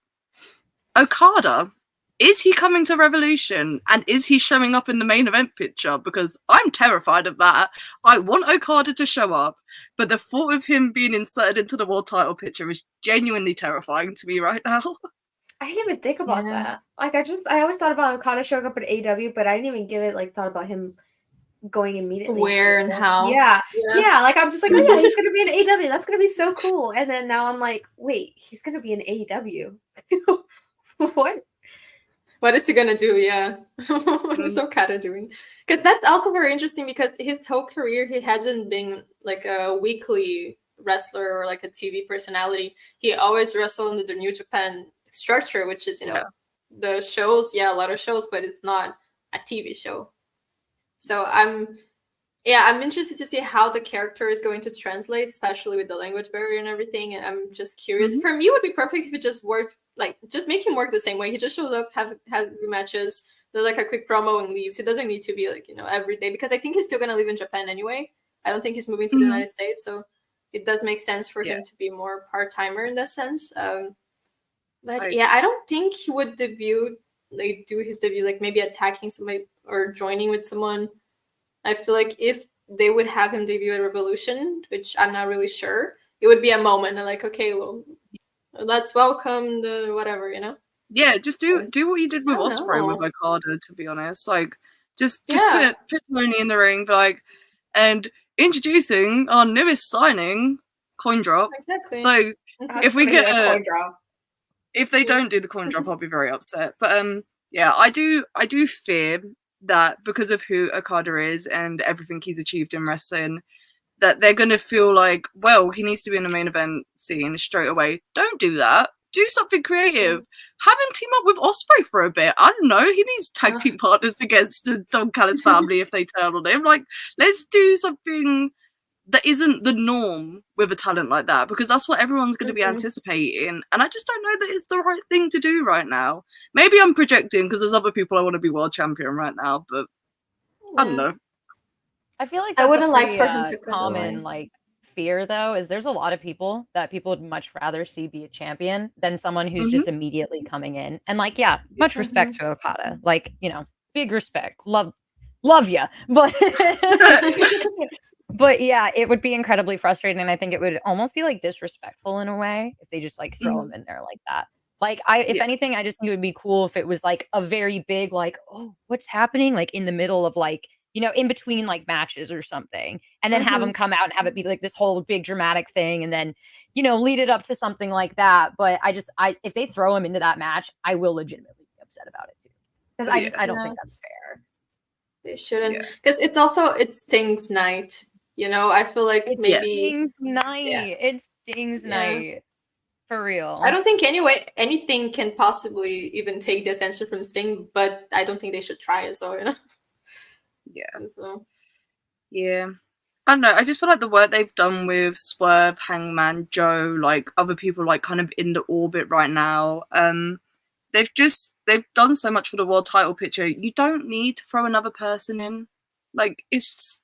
Okada. Is he coming to Revolution, and is he showing up in the main event picture? Because I'm terrified of that. I want Okada to show up, but the thought of him being inserted into the world title picture is genuinely terrifying to me right now. I didn't even think about that. Like I always thought about Okada showing up at AEW, but I didn't even give it like thought about him going immediately. Where and how? Yeah. Like I'm just like, oh yeah, he's gonna be in AEW. That's gonna be so cool. And then now I'm like, wait, he's gonna be in AEW. What is he gonna do? Yeah. What is Okada doing? Because that's also very interesting because his whole career he hasn't been like a weekly wrestler or like a TV personality. He always wrestled under the New Japan structure, which is the shows, a lot of shows, but it's not a TV show. So I'm interested to see how the character is going to translate, especially with the language barrier and everything. And I'm just curious. For me, it would be perfect if it just worked, like just make him work the same way. He just shows up, has matches, does like a quick promo and leaves. It doesn't need to be like, every day, because I think he's still going to live in Japan anyway. I don't think he's moving to the United States. So it does make sense for him to be more part-timer in that sense. But I don't think he would do his debut, like maybe attacking somebody or joining with someone I feel like if they would have him debut at Revolution, which I'm not really sure, it would be a moment and like, okay, well, let's welcome the whatever, Yeah, just do what you did with Ospreay with Okada, to be honest. Like, just put Tony in the ring, like, and introducing our newest signing, Coin Drop. Exactly. Like, if we get a coin drop, if they don't do the coin drop, I'll be very upset. But yeah, I do fear that because of who Okada is and everything he's achieved in wrestling, that they're gonna feel like, well, he needs to be in the main event scene straight away. Don't do that. Do something creative. Have him team up with Ospreay for a bit. I don't know. He needs tag team partners against the Don Callis family if they turn on him. Like, let's do something that isn't the norm with a talent like that, because that's what everyone's going to be anticipating. And I just don't know that it's the right thing to do right now. Maybe I'm projecting because there's other people I want to be world champion right now, but I don't know. I feel like I wouldn't like for him to common fear though is there's a lot of people that people would much rather see be a champion than someone who's just immediately coming in. And like, yeah, much respect to Okada. Like, big respect. Love you. But but yeah, it would be incredibly frustrating. And I think it would almost be like disrespectful in a way if they just like throw him in there like that. Like, if anything, I just think it would be cool if it was like a very big, like, oh, what's happening? Like in the middle of like, in between like matches or something, and then have him come out and have it be like this whole big dramatic thing, and then, lead it up to something like that. But if they throw him into that match, I will legitimately be upset about it too, because I don't think that's fair. They shouldn't, because it's Sting's night. I feel like maybe Sting's night. It's Sting's night. For real. I don't think anything can possibly even take the attention from Sting, but I don't think they should try it. So Yeah. So. Yeah. I don't know. I just feel like the work they've done with Swerve, Hangman, Joe, like other people like kind of in the orbit right now. They've done so much for the world title picture. You don't need to throw another person in. Like it's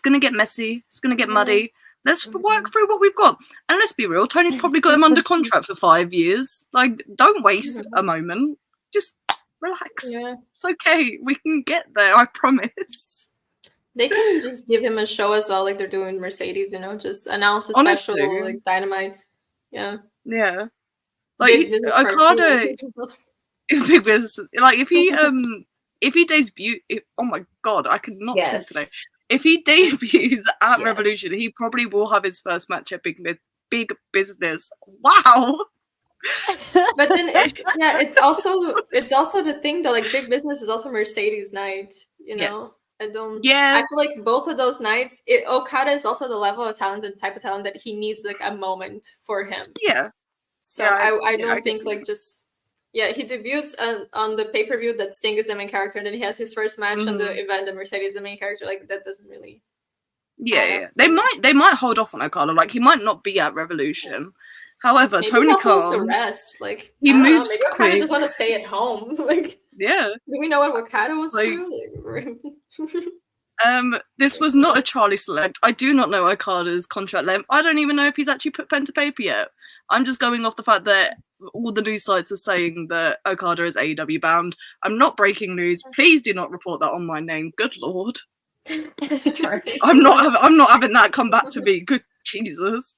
gonna get messy. It's gonna get muddy. Let's work through what we've got. And let's be real, Tony's probably got him under contract for 5 years. Like, don't waste a moment. Just relax. Yeah. It's okay. We can get there, I promise. They can just give him a show as well, like they're doing Mercedes, just announce a special, like Dynamite. Yeah. Yeah. Like, Okada, big business. Like, if he debuts, oh my god, I could not talk today. If he debuts at Revolution, he probably will have his first match at Big Business. Wow. But then it's also the thing though. Like Big Business is also Mercedes night. Yes. I feel like both of those nights, Okada is also the level of talent and type of talent that he needs like a moment for him. Yeah. So I don't think like just. Yeah, he debuts on the pay-per-view that Sting is the main character, and then he has his first match on the event that Mercedes is the main character. Like that doesn't really. Yeah. They might hold off on Okada. Like he might not be at Revolution. However, maybe Tony Khan wants to rest. Like he moves maybe Okada just want to stay at home. Like do we know what Okada wants to do? This was not a Charlie select. I do not know Okada's contract length. I don't even know if he's actually put pen to paper yet. I'm just going off the fact that all the news sites are saying that Okada is AEW bound. I'm not breaking news. Please do not report that on my name. Good lord. I'm not having that come back to me. Good Jesus.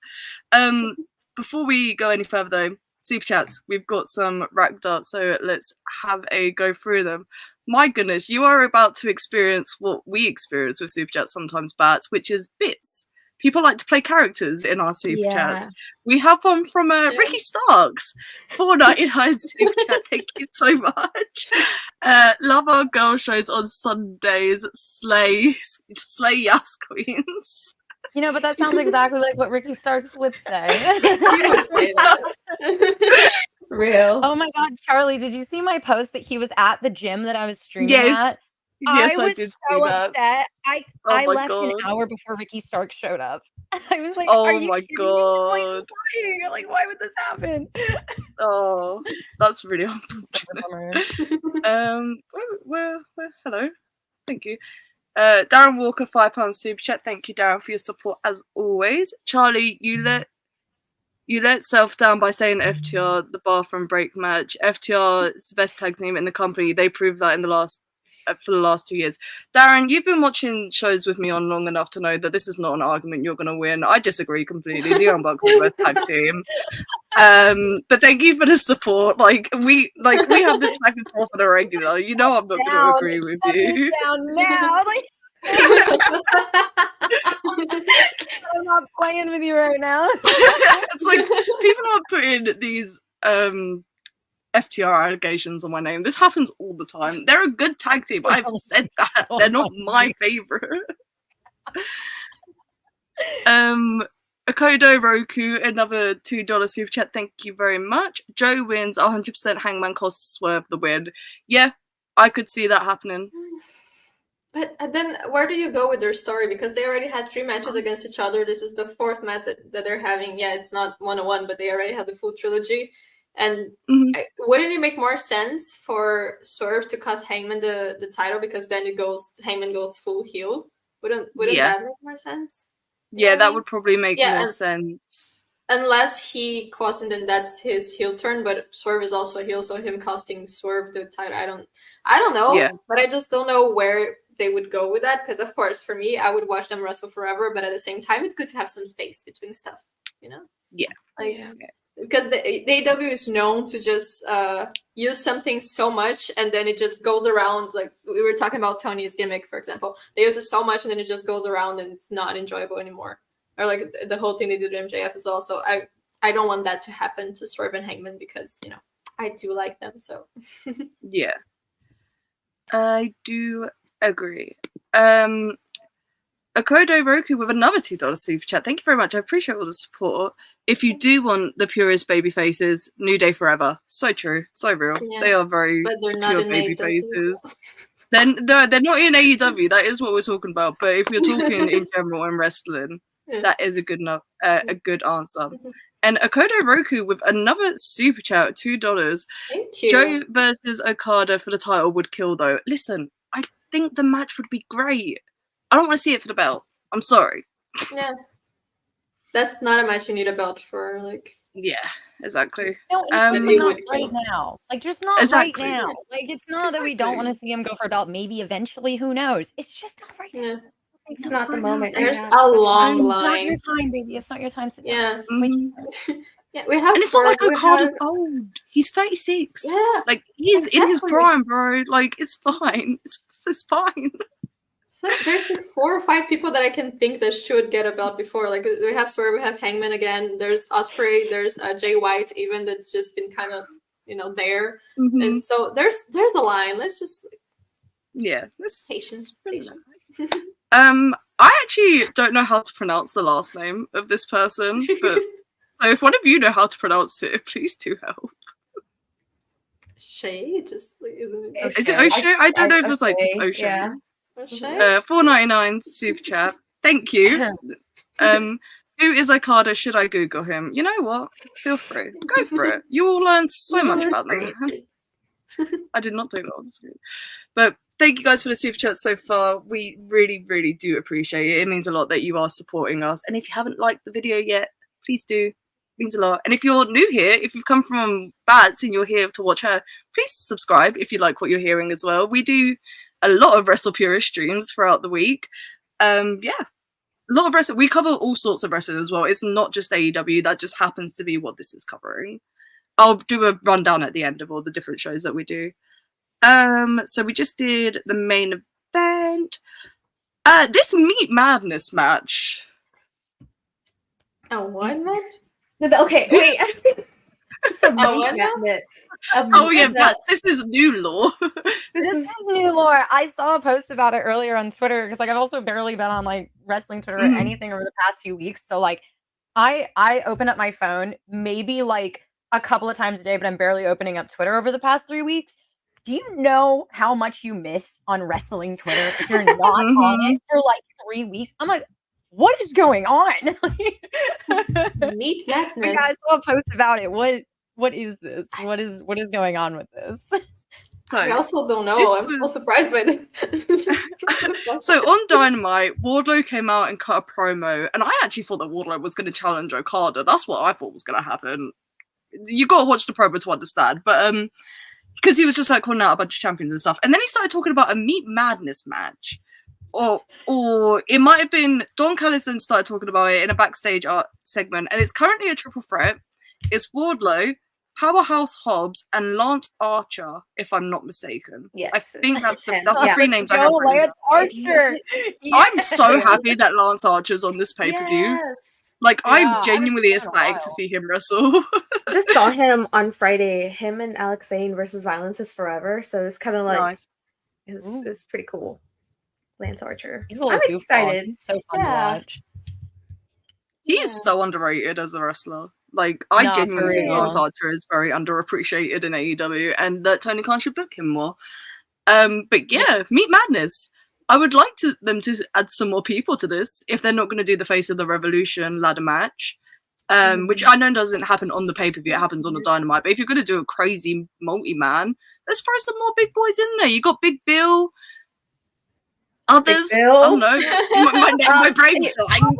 Before we go any further though, super chats, we've got some racked up, so let's have a go through them. My goodness, you are about to experience what we experience with super chats sometimes, Bats, which is bits. People like to play characters in our super chats. We have one from Ricky Starks. $4.99 super chat. Thank you so much. Love our girl shows on Sundays. Slay Yas Queens. But that sounds exactly like what Ricky Starks would say. He would say that. Real. Oh my god, Charlie, did you see my post that he was at the gym that I was streaming at? Yes, I was so upset. I left an hour before Ricky Starks showed up. I was like, oh are you my kidding god. me? Like, why would this happen? Oh, that's really unfortunate. Hello. Thank you. Darren Walker, £5 super chat. Thank you, Darren, for your support as always. Charlie, you let self down by saying FTR the bathroom break match. FTR is the best tag team in the company. They proved that in the last for the last 2 years. Darren, you've been watching shows with me on long enough to know that this is not an argument you're going to win. I disagree completely. The Young Bucks are the best tag team. But thank you for the support. We have this back and forth on a regular. You know I'm not going to agree with you. Down now. I'm not playing with you right now. It's like people are putting these FTR allegations on my name. This happens all the time. They're a good tag team. I've said that. They're not my favorite. Akodo Roku, another $2 super chat. Thank you very much. Joe wins 100%. Hangman costs Swerve the win. Yeah, I could see that happening. But then where do you go with their story? Because they already had 3 matches against each other. This is the 4th match that they're having. Yeah, it's not 1-on-1, but they already have the full trilogy. And wouldn't it make more sense for Swerve to cost Hangman the title? Because then Hangman goes full heel. Wouldn't that make more sense? Yeah, that would probably make more sense. Unless he costs and then that's his heel turn, but Swerve is also a heel, so him costing Swerve the title, I don't know. But I just don't know where they would go with that, because of course for me I would watch them wrestle forever, but at the same time it's good to have some space between stuff, you know? Because the AEW is known to just use something so much and then it just goes around. Like we were talking about Tony's gimmick, for example. They use it so much and then it just goes around and it's not enjoyable anymore. Or like the whole thing they did with MJF as well. So I don't want that to happen to Swerve and Hangman, because I do like them. So yeah, I do agree. Akodo Roku with another $2 super chat. Thank you very much. I appreciate all the support. If you do want the purest baby faces, New Day forever. So true. So real. Yeah. They are very but they're not pure baby faces. They're not in AEW. That is what we're talking about. But if you're talking in general and wrestling, that is a good answer. And Akodo Roku with another super chat at $2. Thank you. Joe versus Okada for the title would kill, though. Listen, I think the match would be great. I don't want to see it for the belt. I'm sorry. Yeah. That's not a match you need a belt for, like. Yeah, exactly. No, especially not right now. Like, just not right now. Like, it's not that we don't want to see him go for a belt. Maybe eventually, who knows? It's just not right now. It's not the moment. There's a long line. It's not your time, baby. It's not your time. Sit down. Yeah. Yeah, we have. And it's not like Okada's old. He's 36. Yeah, like he's in his prime, bro. Like it's fine. It's fine. There's like 4 or 5 people that I can think that should get a belt before. Like we have Swerve, we have Hangman again. There's Ospreay. There's Jay White, even that's just been kind of there. And so there's a line. Let's just patience. I actually don't know how to pronounce the last name of this person, but. So if one of you know how to pronounce it, please do help. Shay, just like, isn't it? Is it O'Shea? I don't know if it's like O'Shea. Yeah. $4.99 super chat. Thank you. Who is Okada? Should I Google him? You know what? Feel free. Go for it. You will learn so much about them. I did not do that on the screen. But thank you guys for the super chat so far. We really, really do appreciate it. It means a lot that you are supporting us. And if you haven't liked the video yet, please do. Means a lot. And if you're new here, if you've come from Bats and you're here to watch her, please subscribe if you like what you're hearing as well. We do a lot of Wrestle Purist streams throughout the week. A lot of wrestling. We cover all sorts of wrestling as well. It's not just AEW. That just happens to be what this is covering. I'll do a rundown at the end of all the different shows that we do. So we just did the main event. This Meat Madness match. A one match? Okay, wait. But this is new lore. This is new lore. I saw a post about it earlier on Twitter because, like, I've also barely been on like wrestling Twitter or anything over the past few weeks. So, like, I open up my phone maybe like a couple of times a day, but I'm barely opening up Twitter over the past 3 weeks. Do you know how much you miss on wrestling Twitter if you're not on it for like 3 weeks? I'm like, what is going on? Meat Madness. I saw a post about it. What is this? What is going on with this? So I also don't know. I'm so surprised by this. So on Dynamite, Wardlow came out and cut a promo, and I actually thought that Wardlow was going to challenge Okada. That's what I thought was going to happen. You got to watch the promo to understand. But because he was just like calling out a bunch of champions and stuff. And then he started talking about a Meat Madness match. Or it might have been Don Callis then started talking about it in a backstage art segment, and it's currently a triple threat. It's Wardlow, Powerhouse Hobbs, and Lance Archer, if I'm not mistaken. Yes. I think that's the three names I have. Lance Archer. I'm so happy that Lance Archer's on this pay-per-view. Yes. Like, I'm genuinely ecstatic to see him wrestle. Just saw him on Friday. Him and Alex Zane versus Violence is Forever. So it's kind of like nice. It was pretty cool. Lance Archer. He's a little I'm excited. He's so fun to watch. He is so underrated as a wrestler. Like, I genuinely think Lance Archer is very underappreciated in AEW, and that Tony Khan should book him more. But yeah, Meat Madness. I would like them to add some more people to this if they're not going to do the Face of the Revolution ladder match, which I know doesn't happen on the pay-per-view. It happens on the Dynamite. But if you're going to do a crazy multi-man, let's throw some more big boys in there. You got Big Bill. Others, I don't know. My brain's dying.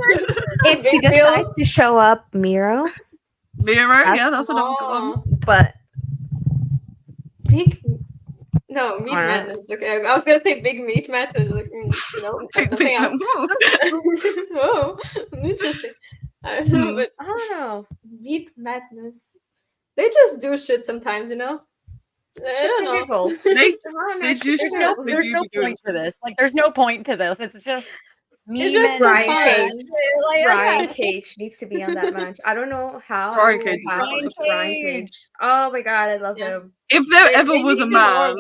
If he decides to show up, Miro, that's another one. But Meat Madness. Okay, I was gonna say Big Meat Madness. Like, something else. Whoa, interesting. I don't know, but I don't know. Meat Madness. They just do shit sometimes, I don't know. There's no point to this. Like, there's no point to this. It's just Brian Cage needs to be on that match. I don't know how. Brian Cage. Oh my god, I love him. If there ever was a man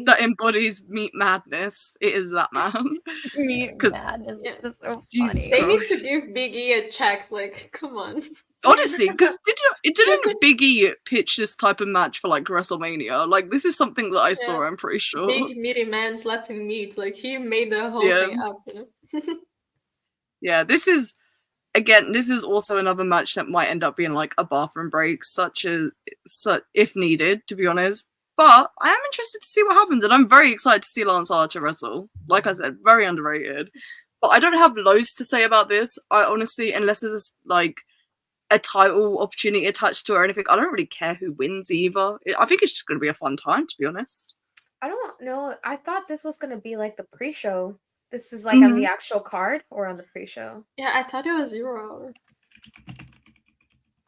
that embodies Meat Madness, it is that man. Meat Madness is so funny. They need to give Big E a check. Like, come on. Honestly, because didn't Big E pitch this type of match for like WrestleMania? Like, this is something that I saw. I'm pretty sure. Big meaty man slapping meat. Like, he made the whole thing up. Yeah, this is also another match that might end up being like a bathroom break, such if needed, to be honest. But I am interested to see what happens, and I'm very excited to see Lance Archer wrestle. Like I said, very underrated. But I don't have loads to say about this. I honestly, unless there's like a title opportunity attached to it or anything, I don't really care who wins either. I think it's just going to be a fun time, to be honest. I don't know. I thought this was going to be like the pre-show. This is like on the actual card or on the pre-show? Yeah, I thought it was 0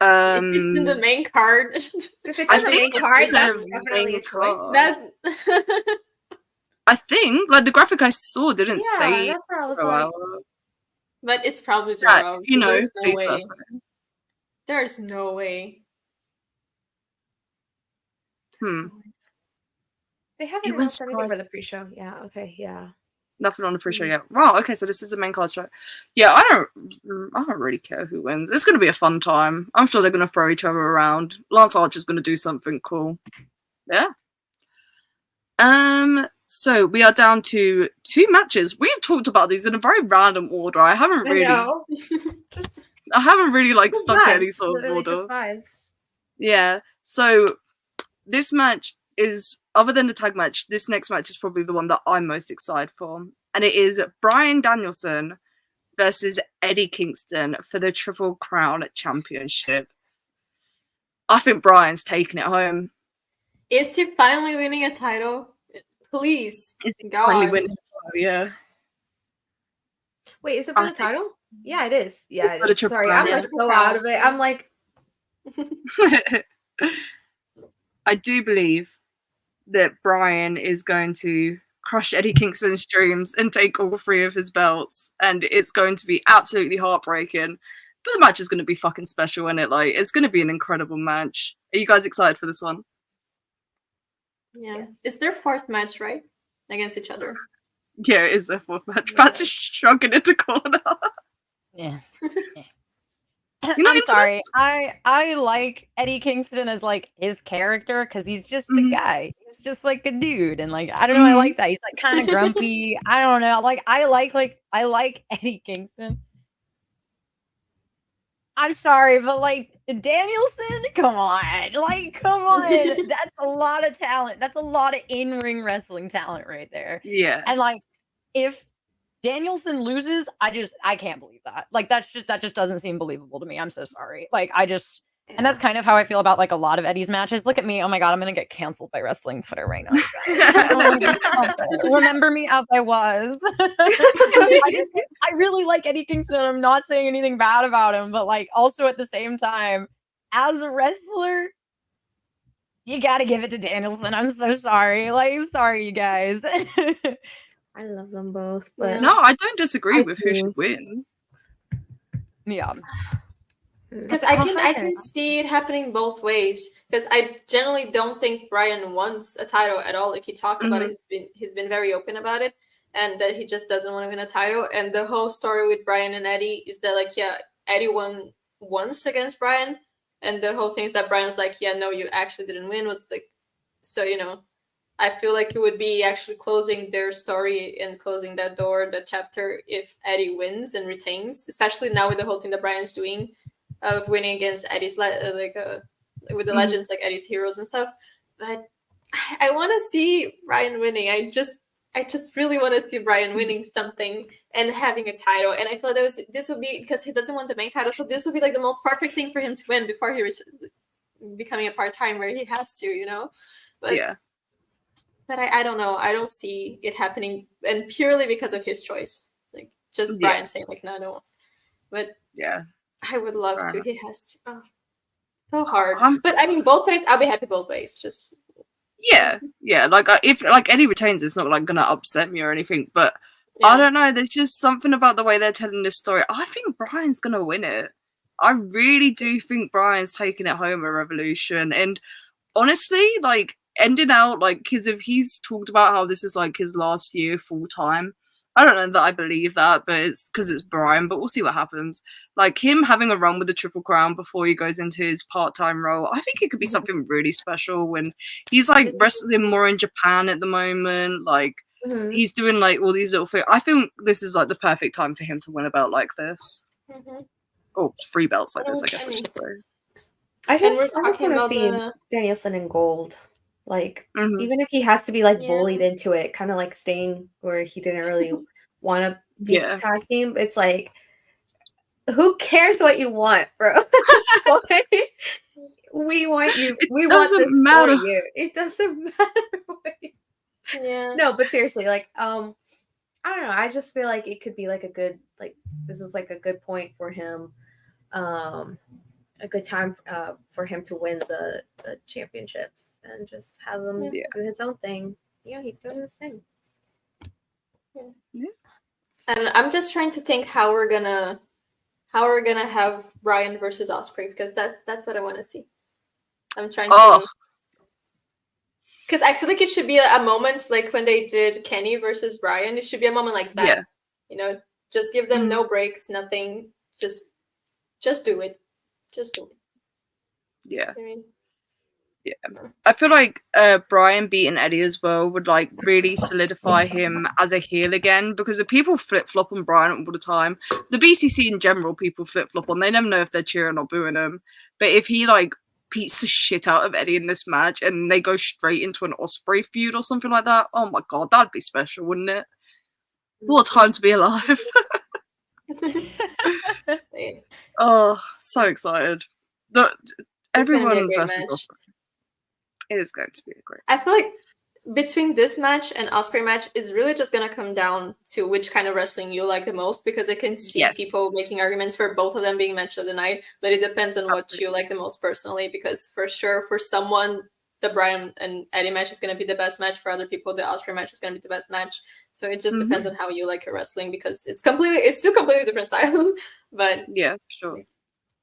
hour. If it's in the main card. If it's in the main card, that's definitely a choice. I think, like, the graphic I saw didn't say. That's what I was like. But it's probably 0 hour. There's no way. There's no way. They haven't announced anything for the pre-show. Yeah. Okay. Yeah. Nothing on the pre-show yet. Wow. Okay, so this is the main card show. Yeah, I don't really care who wins. It's going to be a fun time. I'm sure they're going to throw each other around. Lance Archer's going to do something cool. Yeah. So we are down to 2 matches. We've talked about these in a very random order. I haven't really like stuck to any sort of order. Just vibes. Yeah. So this match is, other than the tag match, this next match is probably the one that I'm most excited for. And it is Bryan Danielson versus Eddie Kingston for the Triple Crown Championship. I think Bryan's taking it home. Is he finally winning a title? Please. Is he finally winning a title? Yeah. Wait, is it for the title? Yeah, it is. Yeah, it is. Sorry, I'm like so out of it. I'm like... I do believe that Bryan is going to crush Eddie Kingston's dreams and take all 3 of his belts, and it's going to be absolutely heartbreaking. But the match is going to be fucking special, and it's going to be an incredible match. Are you guys excited for this one? Yeah, yes. It's their 4th match, right? Against each other. Yeah, it is their 4th match. Pat's just shrugging into corner. Yeah. I'm sorry. I like Eddie Kingston as like his character because he's just a guy. He's just like a dude, and like I don't know. I like that. He's like kind of grumpy. I don't know. Like I like Eddie Kingston. I'm sorry, but like Danielson, come on. That's a lot of talent. That's a lot of in-ring wrestling talent right there. Yeah. And like if Danielson loses, I can't believe that. Like that just doesn't seem believable to me. I'm so sorry. Like And that's kind of how I feel about like a lot of Eddie's matches. Look at me. Oh my God, I'm going to get canceled by wrestling Twitter right now. Remember me as I was. I really like Eddie Kingston. I'm not saying anything bad about him, but like also at the same time, as a wrestler, you got to give it to Danielson. I'm so sorry. Like, sorry, you guys. I love them both, but no, I don't disagree with who should win. Yeah. Because I can see it happening both ways. Because I generally don't think Bryan wants a title at all. Like he talked about it, he's been very open about it, and that he just doesn't want to win a title. And the whole story with Bryan and Eddie is that like Eddie won once against Bryan, and the whole thing is that Bryan's like, yeah, no, you actually didn't win. Was like, so I feel like it would be actually closing their story and closing that door, that chapter, if Eddie wins and retains, especially now with the whole thing that Bryan's doing of winning against Eddie's with the legends like Eddie's heroes and stuff. But I want to see Bryan winning. I just really want to see Bryan winning something and having a title. And I feel like this would be, because he doesn't want the main title, so this would be like the most perfect thing for him to win before he becoming a part-time where he has to, But yeah. But I don't know. I don't see it happening, and purely because of his choice. Like just Bryan saying like, no, I don't. But yeah, I would love to. He has to. Oh, so hard. But I mean, both ways. I'll be happy both ways. Just yeah. Like if like Eddie retains, it's not like gonna upset me or anything. But I don't know. There's just something about the way they're telling this story. I think Bryan's gonna win it. I really do think Bryan's taking it home at Revolution, and honestly, like. Ending out, like, because if he's talked about how this is, like, his last year full-time, I don't know that I believe that, but it's because it's Bryan, but we'll see what happens. Like, him having a run with the Triple Crown before he goes into his part-time role, I think it could be something really special when he's, like, wrestling more in Japan at the moment, like, he's doing, like, all these little things. I think this is, like, the perfect time for him to win a belt like this. Oh, 3 belts like this, I guess I should say. I just want to see Danielson in gold. Like, even if he has to be, like, bullied into it, kind of like staying where he didn't really want to be the tag team, it's like, who cares what you want, bro? We want you. We want this for you. It doesn't matter. No, but seriously, like, I don't know. I just feel like it could be, like, a good, like, this is, like, a good point for him. A good time for him to win the championships and just have him do his own thing. Yeah, he's doing his thing. Yeah. And I'm just trying to think how we're gonna have Bryan versus Ospreay, because that's what I want to see. I'm trying to, because I feel like it should be a moment like when they did Kenny versus Bryan. It should be a moment like that. Just give them no breaks, nothing. Just do it. Just do it. Yeah. I feel like Bryan beating Eddie as well would like really solidify him as a heel again, because if people flip-flop on Bryan all the time, the BCC in general, people flip-flop on, they never know if they're cheering or booing him. But if he like beats the shit out of Eddie in this match and they go straight into an Ospreay feud or something like that, oh my god, that'd be special, wouldn't it? What a time to be alive. Oh, so excited. Everyone versus Ospreay. It is going to be a great. I feel like between this match and Ospreay match is really just gonna come down to which kind of wrestling you like the most, because I can see people making arguments for both of them being match of the night, but it depends on what you like the most personally, because for sure for someone the Bryan and Eddie match is going to be the best match. For other people, the Ospreay match is going to be the best match. So it just depends on how you like your wrestling, because it's two completely different styles. But yeah, sure,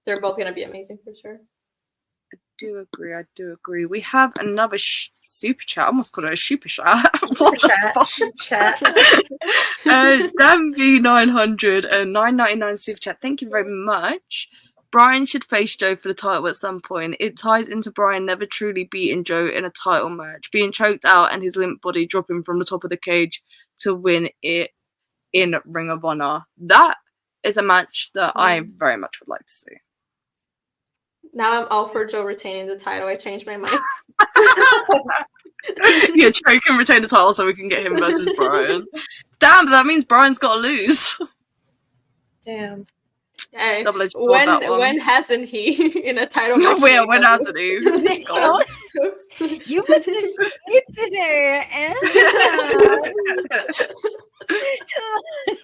they're both going to be amazing for sure. I do agree. We have another super chat. I almost called it a super chat. Chat. Dan V900 and $9.99 super chat. Thank you very much. Bryan should face Joe for the title at some point. It ties into Bryan never truly beating Joe in a title match, being choked out and his limp body dropping from the top of the cage to win it in Ring of Honor. That is a match that I very much would like to see. Now I'm all for Joe retaining the title. I changed my mind. Yeah, Joe can retain the title so we can get him versus Bryan. Damn, that means Bryan's got to lose. Damn. When hasn't he in a title match? When hasn't he? You put the shade today, and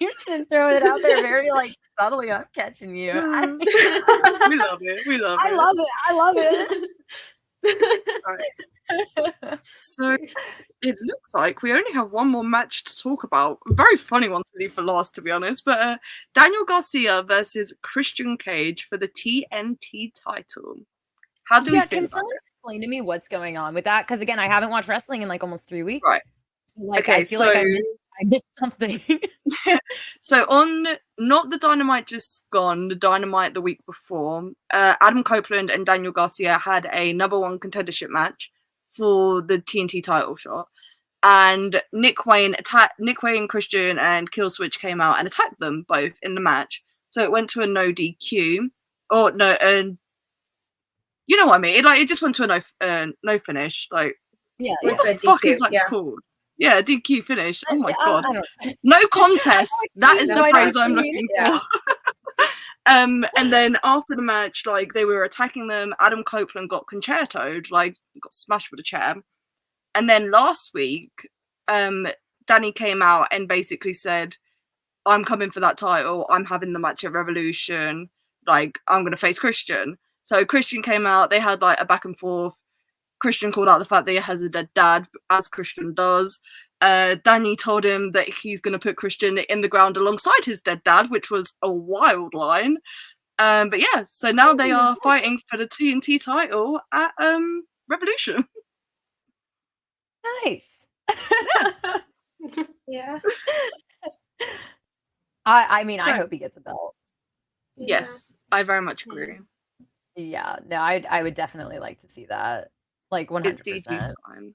you're just throwing it out there very like subtly. I'm catching you. We love it. We love it. I love it. Right. So it looks like we only have one more match to talk about. A very funny one to leave for last, to be honest. But Daniel Garcia versus Christian Cage for the TNT title. How do we feel can about someone it? explain to me what's going on with that? Because again, I haven't watched wrestling in like almost 3 weeks. Right. So, like, I feel like I missed something. So on not the Dynamite just gone, the Dynamite the week before, Adam Copeland and Daniel Garcia had a number one contendership match for the TNT title shot, and Nick Wayne, Christian, and Killswitch came out and attacked them both in the match. So it went to a no DQ, or no, you know what I mean? It just went to a no finish. Like, yeah, what the fuck is that called? Yeah, DQ finish. Oh my god. No contest. That is the phrase I'm looking for. And then after the match, like, they were attacking them. Adam Copeland got concertoed, like, got smashed with a chair. And then last week, Danny came out and basically said, I'm coming for that title. I'm having the match at Revolution. Like, I'm going to face Christian. So Christian came out. They had, like, a back and forth. Christian called out the fact that he has a dead dad, as Christian does. Danny told him that he's going to put Christian in the ground alongside his dead dad, which was a wild line. But yeah, so now they are fighting for the TNT title at Revolution. Nice. Yeah. I mean, I hope he gets a belt. Yes, I very much agree. Yeah, no, I would definitely like to see that. Like 100%.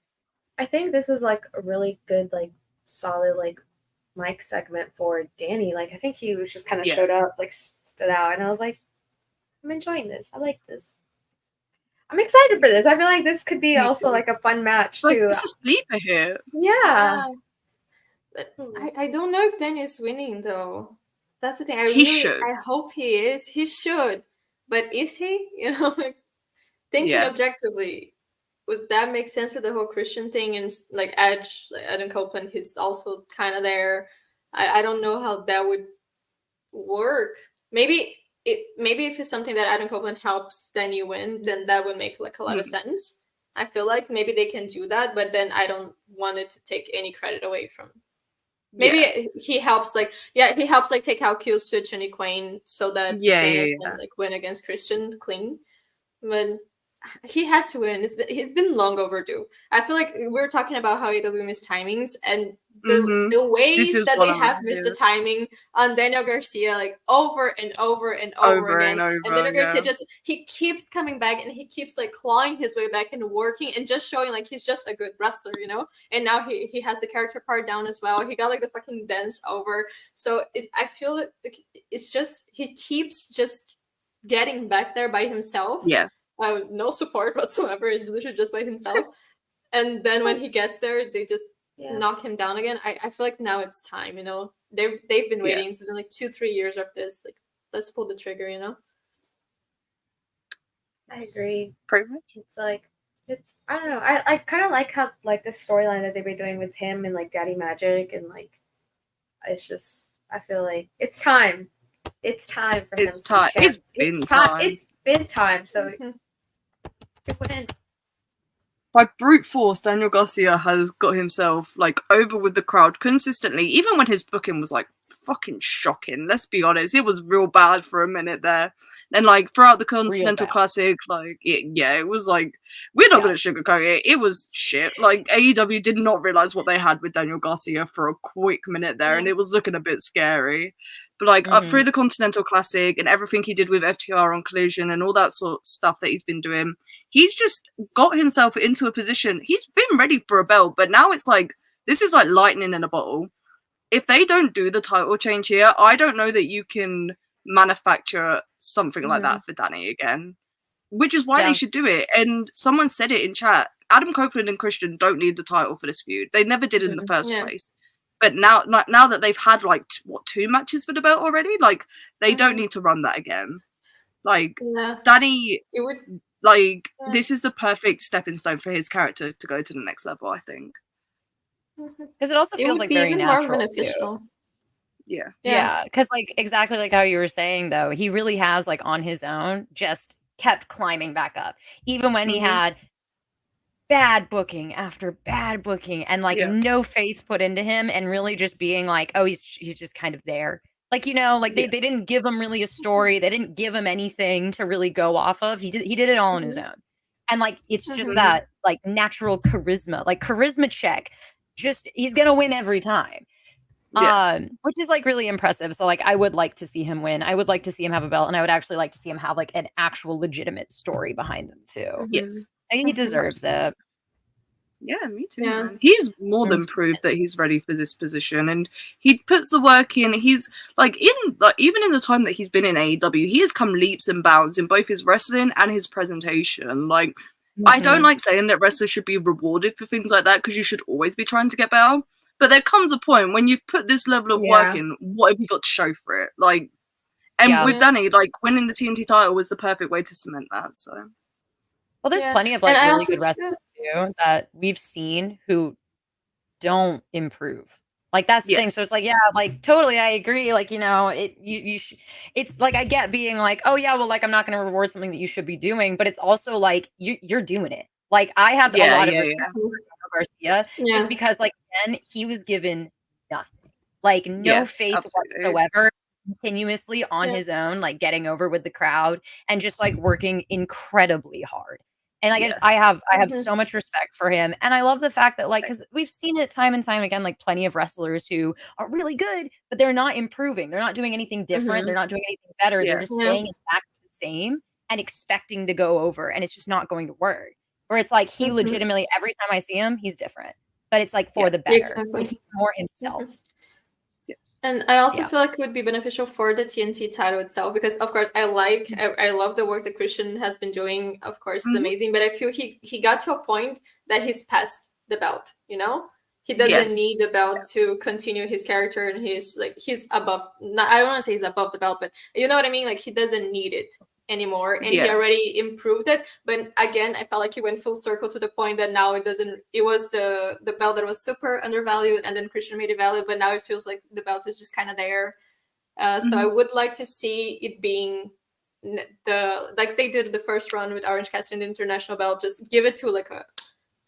I think this was like a really good, like, solid, like, mic segment for Danny. Like, I think he was just kind of showed up, like, stood out, and I was like, I'm enjoying this. I like this. I'm excited for this. I feel like this could be also like a fun match too. It's a sleeper here. Yeah. But I don't know if Danny is winning though. That's the thing. I hope he is. He should. But is he? You know, like, thinking objectively, would that make sense with the whole Christian thing? And like Edge, like Adam Copeland, he's also kind of there. I don't know how that would work. Maybe if it's something that Adam Copeland helps Danny win, then that would make like a lot of sense. I feel like maybe they can do that, but then I don't want it to take any credit away from. Maybe he helps like take out Killswitch and Equine so that Danny can like win against Christian clean. But he has to win. It's been long overdue. I feel like we're talking about how AEW missed timings, and the ways that they have missed the timing on Daniel Garcia, like over and over and over again. And Daniel Garcia he keeps coming back, and he keeps like clawing his way back and working and just showing like he's just a good wrestler, you know. And now he has the character part down as well. He got like the fucking dance over. So I feel like it's just he keeps just getting back there by himself. Yeah. No support whatsoever. He's literally just by himself. And then when he gets there, they just knock him down again. I feel like now it's time, you know. They've been waiting. It's been like 2-3 years of this. Like, let's pull the trigger, you know. I agree. Pretty much. It's like I don't know. I kind of like how like the storyline that they've been doing with him and like Daddy Magic, and like it's just I feel like it's time. It's time for him. It's time. It's been time. It's been time. So to win. By brute force, Daniel Garcia has got himself like over with the crowd consistently, even when his booking was like fucking shocking. Let's be honest, it was real bad for a minute there. And like throughout the Continental Classic, like it was like we're not gonna sugarcoat it. It was shit. Like AEW did not realize what they had with Daniel Garcia for a quick minute there, and it was looking a bit scary. But like up through the Continental Classic and everything he did with FTR on Collision and all that sort of stuff that he's been doing, he's just got himself into a position. He's been ready for a belt, but now it's like this is like lightning in a bottle. If they don't do the title change here, I don't know that you can manufacture something like that for Danny again, which is why they should do it. And someone said it in chat. Adam Copeland and Christian don't need the title for this feud. They never did in the first place. But now that they've had like 2 matches for the belt already, like they don't need to run that again. Like Danny, this is the perfect stepping stone for his character to go to the next level, I think. Because it also feels like very natural too. Yeah, because like exactly like how you were saying though, he really has like on his own just kept climbing back up, even when he had bad booking after bad booking and like no faith put into him, and really just being like, oh, he's just kind of there. Like, you know, like they didn't give him really a story. They didn't give him anything to really go off of. He did it all on his own. And like it's just that like natural charisma, like charisma check. Just he's gonna win every time. Which is like really impressive. So like I would like to see him win. I would like to see him have a belt, and I would actually like to see him have like an actual legitimate story behind him too. Yes. I think he deserves it. Yeah, me too. Man. He's more than proved that he's ready for this position, and he puts the work in. He's like even in the time that he's been in AEW, he has come leaps and bounds in both his wrestling and his presentation. Like I don't like saying that wrestlers should be rewarded for things like that, because you should always be trying to get better. But there comes a point when you've put this level of work in, what have you got to show for it? Like, and with Danny, like winning the TNT title was the perfect way to cement that. So, well, there's plenty of like really good wrestlers too that we've seen who don't improve. Like that's the thing. So it's like, like totally, I agree. Like, you know, it's like I get being like, oh yeah, well, like I'm not going to reward something that you should be doing, but it's also like you're doing it. Like I have a lot of respect for Garcia, just because like then he was given nothing, like no faith whatsoever, continuously on his own, like getting over with the crowd and just like working incredibly hard. And I have so much respect for him, and I love the fact that like, because we've seen it time and time again, like plenty of wrestlers who are really good, but they're not improving, they're not doing anything different, they're not doing anything better, they're just staying exactly the same and expecting to go over, and it's just not going to work. Where it's like he legitimately, every time I see him, he's different. But it's like for the better. Like, he's more himself. And I also feel like it would be beneficial for the TNT title itself, because of course I love the work that Christian has been doing. Of course, it's amazing, but I feel he got to a point that he's past the belt, you know? He doesn't need the belt to continue his character, and he's above, I don't want to say he's above the belt, but you know what I mean? Like he doesn't need it anymore, and he already improved it. But again, I felt like he went full circle to the point that now it was the belt that was super undervalued, and then Christian made it valued, but now it feels like the belt is just kind of there. So I would like to see it being like they did the first run with Orange Cassidy in the international belt, just give it to like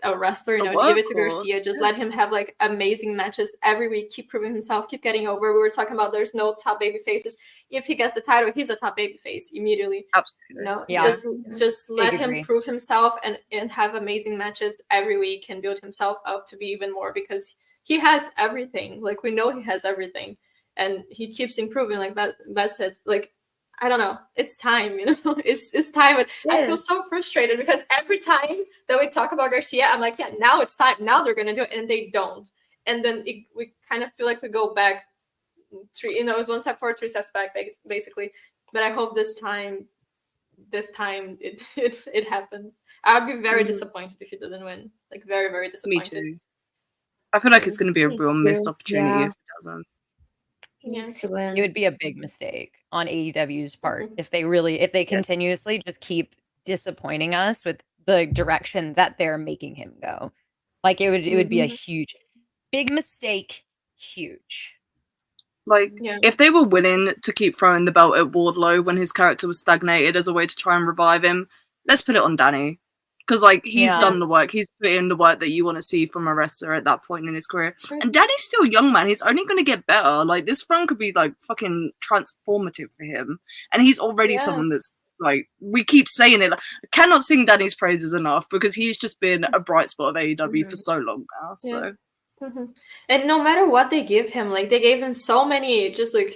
a wrestler, you know, give it to Garcia, just let him have like amazing matches every week, keep proving himself, keep getting over. We were talking about there's no top baby faces. If he gets the title, he's a top baby face immediately. Absolutely. You know, just let him prove himself and have amazing matches every week and build himself up to be even more, because he has everything. Like we know he has everything, and he keeps improving. Like Beth said, like I don't know. It's time, you know. It's time. And I feel so frustrated because every time that we talk about Garcia, I'm like, yeah, now it's time. Now they're gonna do it, and they don't. And then we kind of feel like we go back it's 1 step forward, 3 steps back, basically. But I hope this time it happens. I'd be very disappointed if he doesn't win. Like very, very disappointed. Me too. I feel like it's gonna be a real missed opportunity if it doesn't. He needs to win. It would be a big mistake on AEW's part if they continuously just keep disappointing us with the direction that they're making him go. Like it would be a huge, big mistake. Huge. Like if they were willing to keep throwing the belt at Wardlow when his character was stagnated as a way to try and revive him, let's put it on Danny. Because like he's done the work, he's put in the work that you want to see from a wrestler at that point in his career. And Danny's still young, man. He's only going to get better. Like this run could be like fucking transformative for him, and he's already someone that's like, we keep saying it. I cannot sing Danny's praises enough because he's just been a bright spot of AEW for so long now. So, and no matter what they give him, like they gave him so many, just like.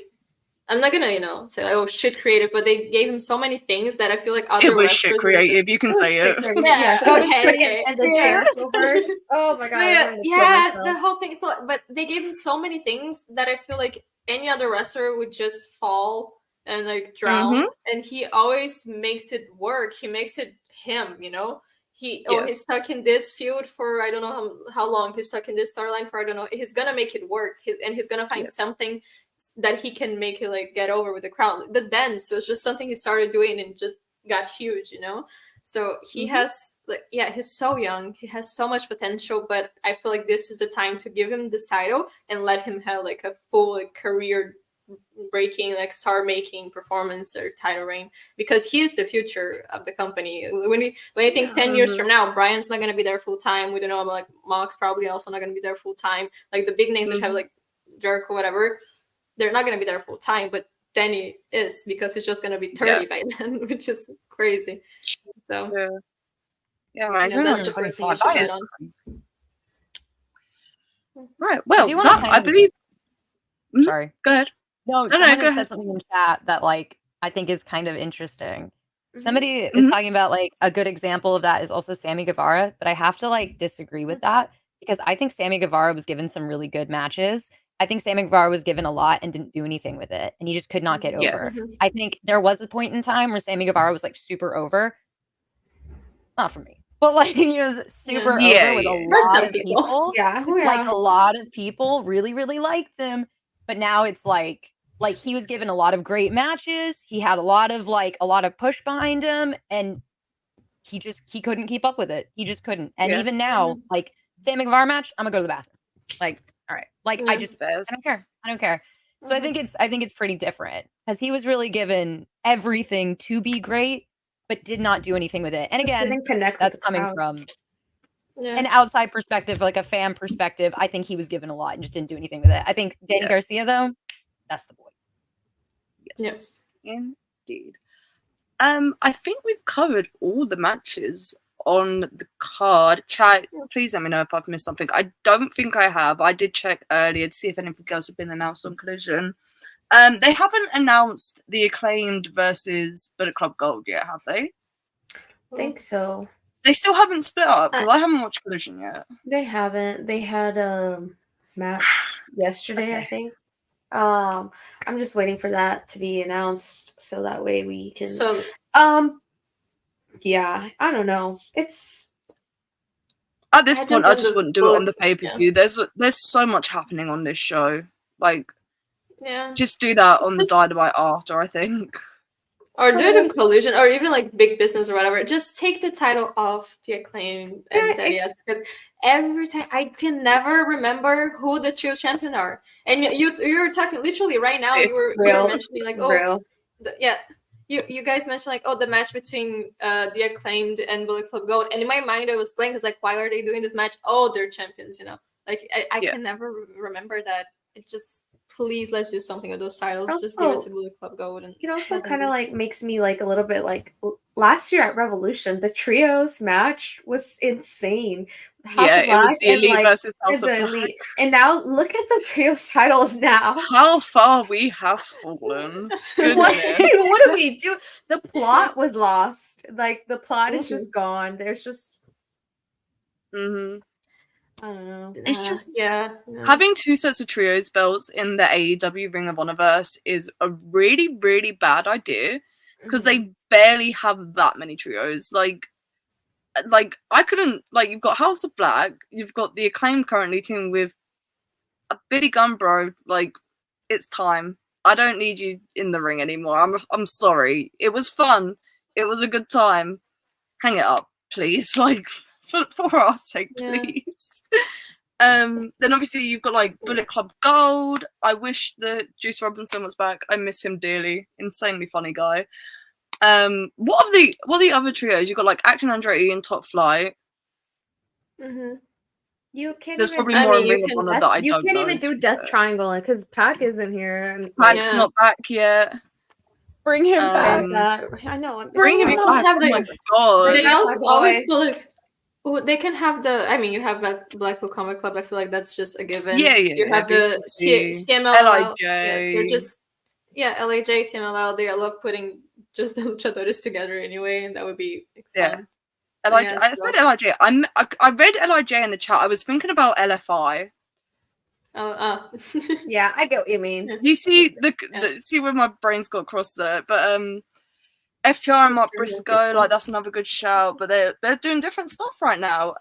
I'm not gonna, say like, oh shit creative, but they gave him so many things that I feel like other wrestlers shit creative. You can say it. Okay. And the Jericho verse. Oh my god. The whole thing. But they gave him so many things that I feel like any other wrestler would just fall and like drown. And he always makes it work. He makes it him. You know, he's stuck in this feud for I don't know how long. He's stuck in this storyline for I don't know. He's gonna make it work. He's gonna find something that he can make it like get over with the crowd. The dance was just something he started doing and just got huge, you know. So he has he's so young. He has so much potential, but I feel like this is the time to give him this title and let him have like a full career breaking, like star making performance or title reign, because he is the future of the company. When you think 10 years from now, Brian's not gonna be there full time. We don't know about like Mox probably also not gonna be there full time. Like the big names that have like Jericho, whatever, they're not gonna be there full time, but Danny is, because he's just gonna be 30 by then, which is crazy. So man, that's the person you should bet on. Right. Well, I believe. Sorry. Go ahead. No, someone has said something in chat that like I think is kind of interesting. Somebody is talking about like a good example of that is also Sammy Guevara, but I have to like disagree with that, because I think Sammy Guevara was given some really good matches. I think Sammy Guevara was given a lot and didn't do anything with it, and he just could not get over. I think there was a point in time where Sammy Guevara was like super over. Not for me, but like he was super over with a lot of people. Like a lot of people really, really liked him. But now it's like he was given a lot of great matches. He had a lot of push behind him, and he couldn't keep up with it. He just couldn't. And even now, like Sammy Guevara match, I'm gonna go to the bathroom. Like, all right. Like I don't care. So I think it's pretty different, because he was really given everything to be great, but did not do anything with it. And again, that's coming from an outside perspective, like a fan perspective. I think he was given a lot and just didn't do anything with it. I think Danny Garcia, though, that's the boy. Yes, indeed. I think we've covered all the matches on the card. Chat, please let me know if I've missed something. I don't think I have. I did check earlier to see if anything else had been announced on Collision. They haven't announced the Acclaimed versus Bullet Club Gold yet, have they? I think so. They still haven't split up, because I haven't watched Collision yet. They haven't. They had a match yesterday, I think. I'm just waiting for that to be announced, so that way we can. Yeah, I don't know. It's at this point, I just wouldn't do it on the pay-per-view. There's so much happening on this show. Like, just do that on the Dynamite after, I think. Or do it in Collision, or even like Big Business or whatever. Just take the title off the Acclaim and because every time I can never remember who the true champion are. And you're talking literally right now. You were mentioning like you guys mentioned like the match between the Acclaimed and Bullet Club Gold, and in my mind I was blank. I was like, why are they doing this match? Oh, they're champions, you know. Like I can never remember that. It just. Please, let's do something with those titles. Also, just give it to Bullet Club Gold. And it also kind of like makes me like a little bit like last year at Revolution, the trios match was insane. It was the Elite versus House of Black. And now look at the trios title now. How far we have fallen. What do we do? The plot was lost. Like the plot is just gone. There's just. I don't know. It's just having two sets of trios belts in the AEW Ring of Honorverse is a really, really bad idea, because they barely have that many trios. Like I couldn't you've got House of Black, you've got the Acclaimed currently teaming with a Billy Gunn, bro. Like, it's time. I don't need you in the ring anymore. I'm sorry. It was fun. It was a good time. Hang it up, please. Like. For our sake, please. Then obviously you've got like Bullet Club Gold. I wish that Juice Robinson was back. I miss him dearly. Insanely funny guy. What are the other trios? You've got like Action Andretti and Top Flight. You can't. There's probably more Ring of Honor that I don't know. You can't even do Death Triangle because Pac isn't here. And Pac's not back yet. Bring him back. I know. Bring him back. Oh my god. They also always feel like. Oh, they can have you have Blackpool Comic Club. I feel like that's just a given. Yeah. You have the CMLL. They're just LIJ, CMLL. They love putting just the luchadores together anyway, and that would be fun. LIJ. I said LIJ. I read LIJ in the chat. I was thinking about LFI. Yeah, I get what you mean. You see see where my brain's got crossed there, but FTR and Mark Briscoe, like that's another good shout, but they're doing different stuff right now.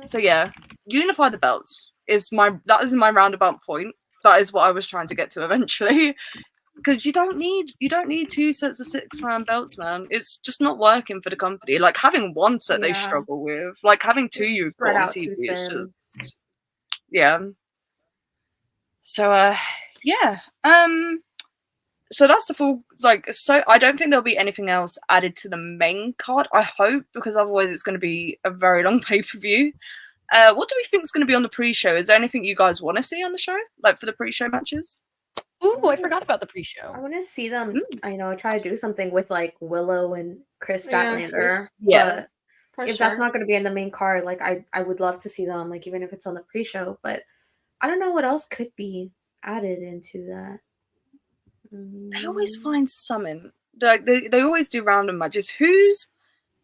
So yeah, unify the belts that is my roundabout point. That is what I was trying to get to eventually. Because you don't need 2 sets of 6-man belts, man. It's just not working for the company. Like having one set they struggle with. Like having 2 you've got on TV. It's just So yeah. So that's the full so I don't think there'll be anything else added to the main card, I hope, because otherwise it's gonna be a very long pay-per-view. What do we think is gonna be on the pre-show? Is there anything you guys want to see on the show? Like for the pre-show matches? Ooh, I forgot about the pre-show. I want to see them. Try to do something with like Willow and Chris Statlander. Yeah, but if that's not going to be in the main card, like I would love to see them, like even if it's on the pre-show. But I don't know what else could be added into that. They always find something. Like they always do random matches. Who's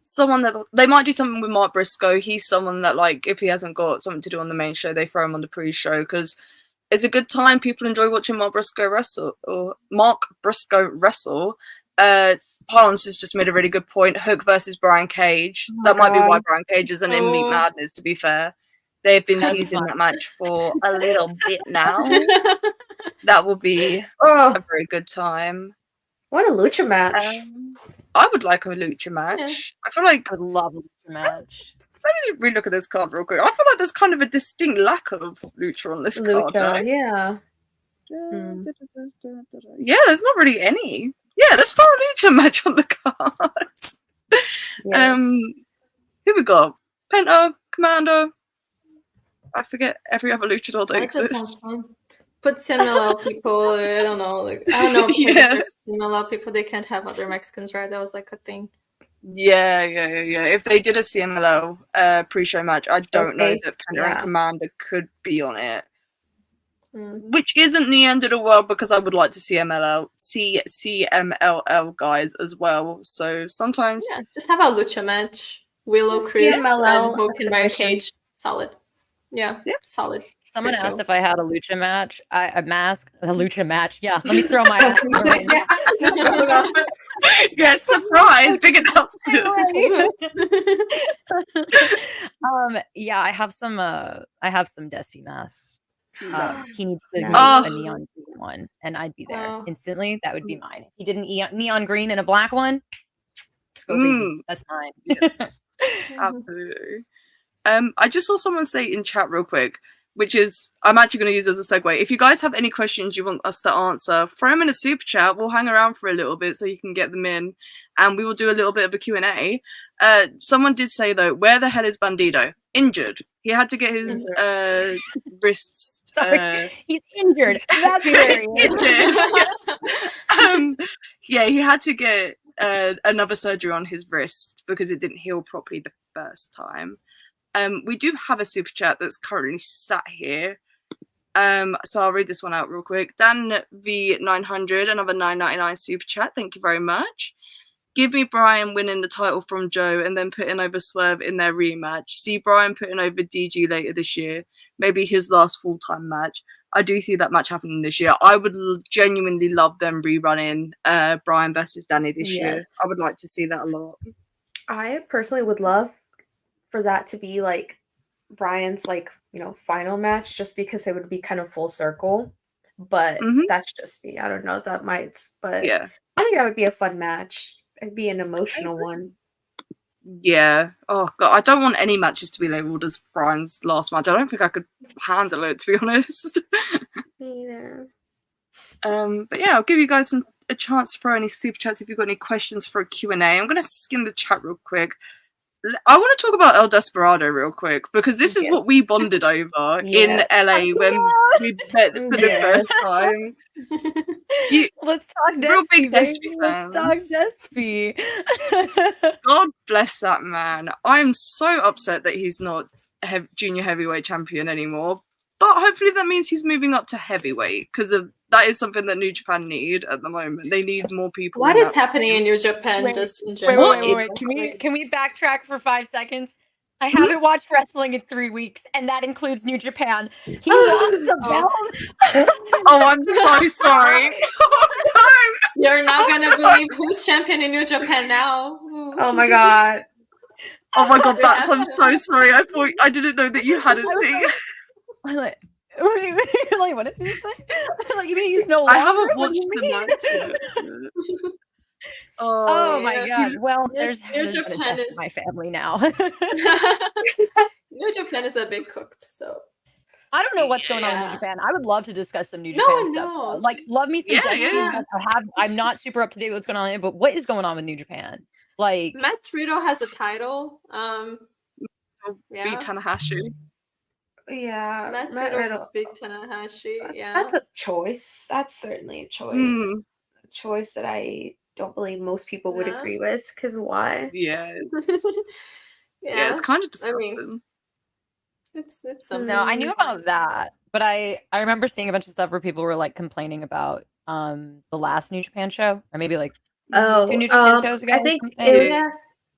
someone that they might do something with Mark Briscoe? He's someone that like if he hasn't got something to do on the main show, they throw him on the pre-show because. It's a good time. People enjoy watching Mark Briscoe wrestle. Parlance has just made a really good point. Hook versus Brian Cage. That might be why Brian Cage is an in Meat Madness, to be fair. They've been teasing that match for a little bit now. That will be a very good time. What a lucha match. I would like a lucha match. Yeah. I feel like I would love a lucha match. Let me relook at this card real quick. I feel like there's kind of a distinct lack of lucha on this card. Yeah. Yeah, there's not really any. Yeah, there's 4 lucha match on the cards. Yes. Who we got? Penta, Commando. I forget every other luchador that exists. Put CMLL people. I don't know. If there's CMLL people, they can't have other Mexicans, right? That was like a thing. Yeah. If they did a CMLL pre-show match, I don't know that Penta and Commander could be on it. Which isn't the end of the world because I would like to see CMLL guys as well. So sometimes just have a lucha match. Willow, Chris, and Hook and Brian Cage. Solid. Yeah, solid. Someone asked if I had a lucha match. A lucha match. Yeah, let me throw my Yeah, surprise, big announcement. I have some Despy masks. He needs to do a neon green one, and I'd be there instantly. That would be mine. If he did a neon green and a black one, let's go baby. That's mine. Yes, absolutely. I just saw someone say in chat real quick, which is I'm actually going to use as a segue. If you guys have any questions you want us to answer, throw them in a super chat. We'll hang around for a little bit so you can get them in, and we will do a little bit of a Q&A. Someone did say though, where the hell is Bandido? Injured. He had to get his wrists. He's injured. That's very injured. He had to get another surgery on his wrist because it didn't heal properly the first time. We do have a super chat that's currently sat here. So I'll read this one out real quick. Dan V900, another $9.99 super chat. Thank you very much. Give me Brian winning the title from Joe and then putting over Swerve in their rematch. See Brian putting over DG later this year. Maybe his last full-time match. I do see that match happening this year. I would genuinely love them rerunning Brian versus Danny this year. I would like to see that a lot. I personally would love for that to be like Brian's final match, just because it would be kind of full circle. But that's just me. I don't know if that might, but I think that would be a fun match. It'd be an emotional one. Yeah. Oh god, I don't want any matches to be labeled as Brian's last match. I don't think I could handle it, to be honest. Neither. But yeah, I'll give you guys a chance to throw any super chats if you've got any questions for a Q&A. I'm going to skim the chat real quick. I want to talk about El Desperado real quick because this is what we bonded over in LA when we met for the first time. Let's talk Despy, real big baby. Despy fans. Let's talk Despy. God bless that man. I'm so upset that he's not junior heavyweight champion anymore. But hopefully that means he's moving up to heavyweight because that is something that New Japan need at the moment. They need more people. What is happening in New Japan? Just in general? Wait. Can we backtrack for 5 seconds? I haven't watched wrestling in 3 weeks, and that includes New Japan. He lost the belt. Oh, I'm so sorry. Oh, no. You're not gonna believe who's champion in New Japan now. Oh my god. Oh my god, that's I'm so sorry. I didn't know that you hadn't seen. I'm like, like, what did you say? Like, you mean he's no longer? I haven't watched the match yet. Oh my god. Well, there's Japan is my family now. New Japan is a bit cooked, so I don't know what's going on in New Japan. I would love to discuss some New No Japan one stuff. knows. Like, love me some Destiny. Yeah. I'm not super up to date with what's going on in it, but what is going on with New Japan? Like, Matt Riddle has a title. Beat Tanahashi. Yeah, Matt Riddle beat Tanahashi. Yeah, that's a choice. That's certainly a choice. A choice that I don't believe most people would agree with. Because why? Yeah. It's kind of disgusting. I mean, it's something. No, I knew about that, but I remember seeing a bunch of stuff where people were like complaining about the last New Japan show, or maybe like 2 New Japan shows ago. I think it was.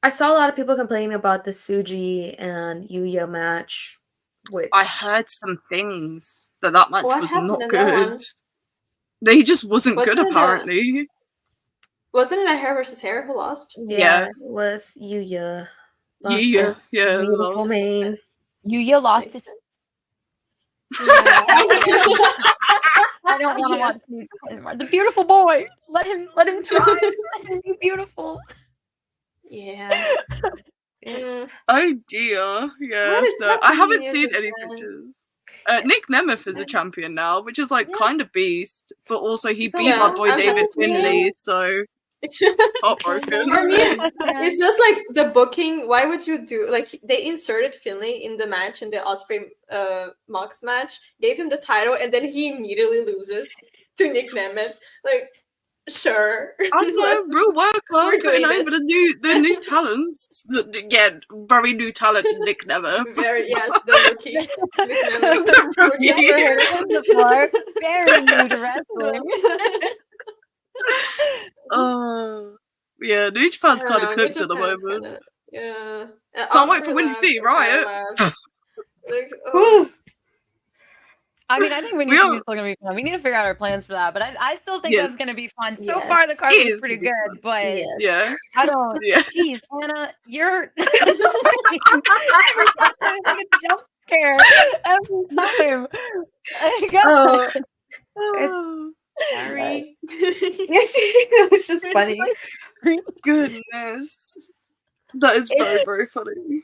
I saw a lot of people complaining about the Tsuji and Yuya match. Which I heard some things that match was not good. He just wasn't good, apparently. Wasn't it a hair versus hair who lost? Yeah. It was Yuya. Yuya, beautiful mane. Yuya lost his. I don't want to watch New Japan anymore. The beautiful boy. Let him try. Let him be beautiful. Yeah. Oh dear. Yeah. No, I haven't seen any pictures. Nick Nemeth is a champion now, which is like kind of beast, but also he beat our boy David Finlay, so heartbroken. For me, it's just like the booking. Why would you do like they inserted Finlay in the match in the Ospreay Mox match, gave him the title, and then he immediately loses to Nick Nemeth. Like, sure. I know, real work on putting over the new talents. Very new talent, Nick Nemeth. Very the rookie. Nick Nemeth. The rookie. Very new to wrestling. Yeah, New Japan's kind of cooked at the moment. Can't wait for Windy City Riot. I mean, I think Windy City's still gonna be fun. We need to figure out our plans for that, but I still think that's gonna be fun. So far, the card is pretty good, but I don't. Geez, Anna, you're like a jump scare every time. Sorry. It was just funny. Goodness, that is very, very funny.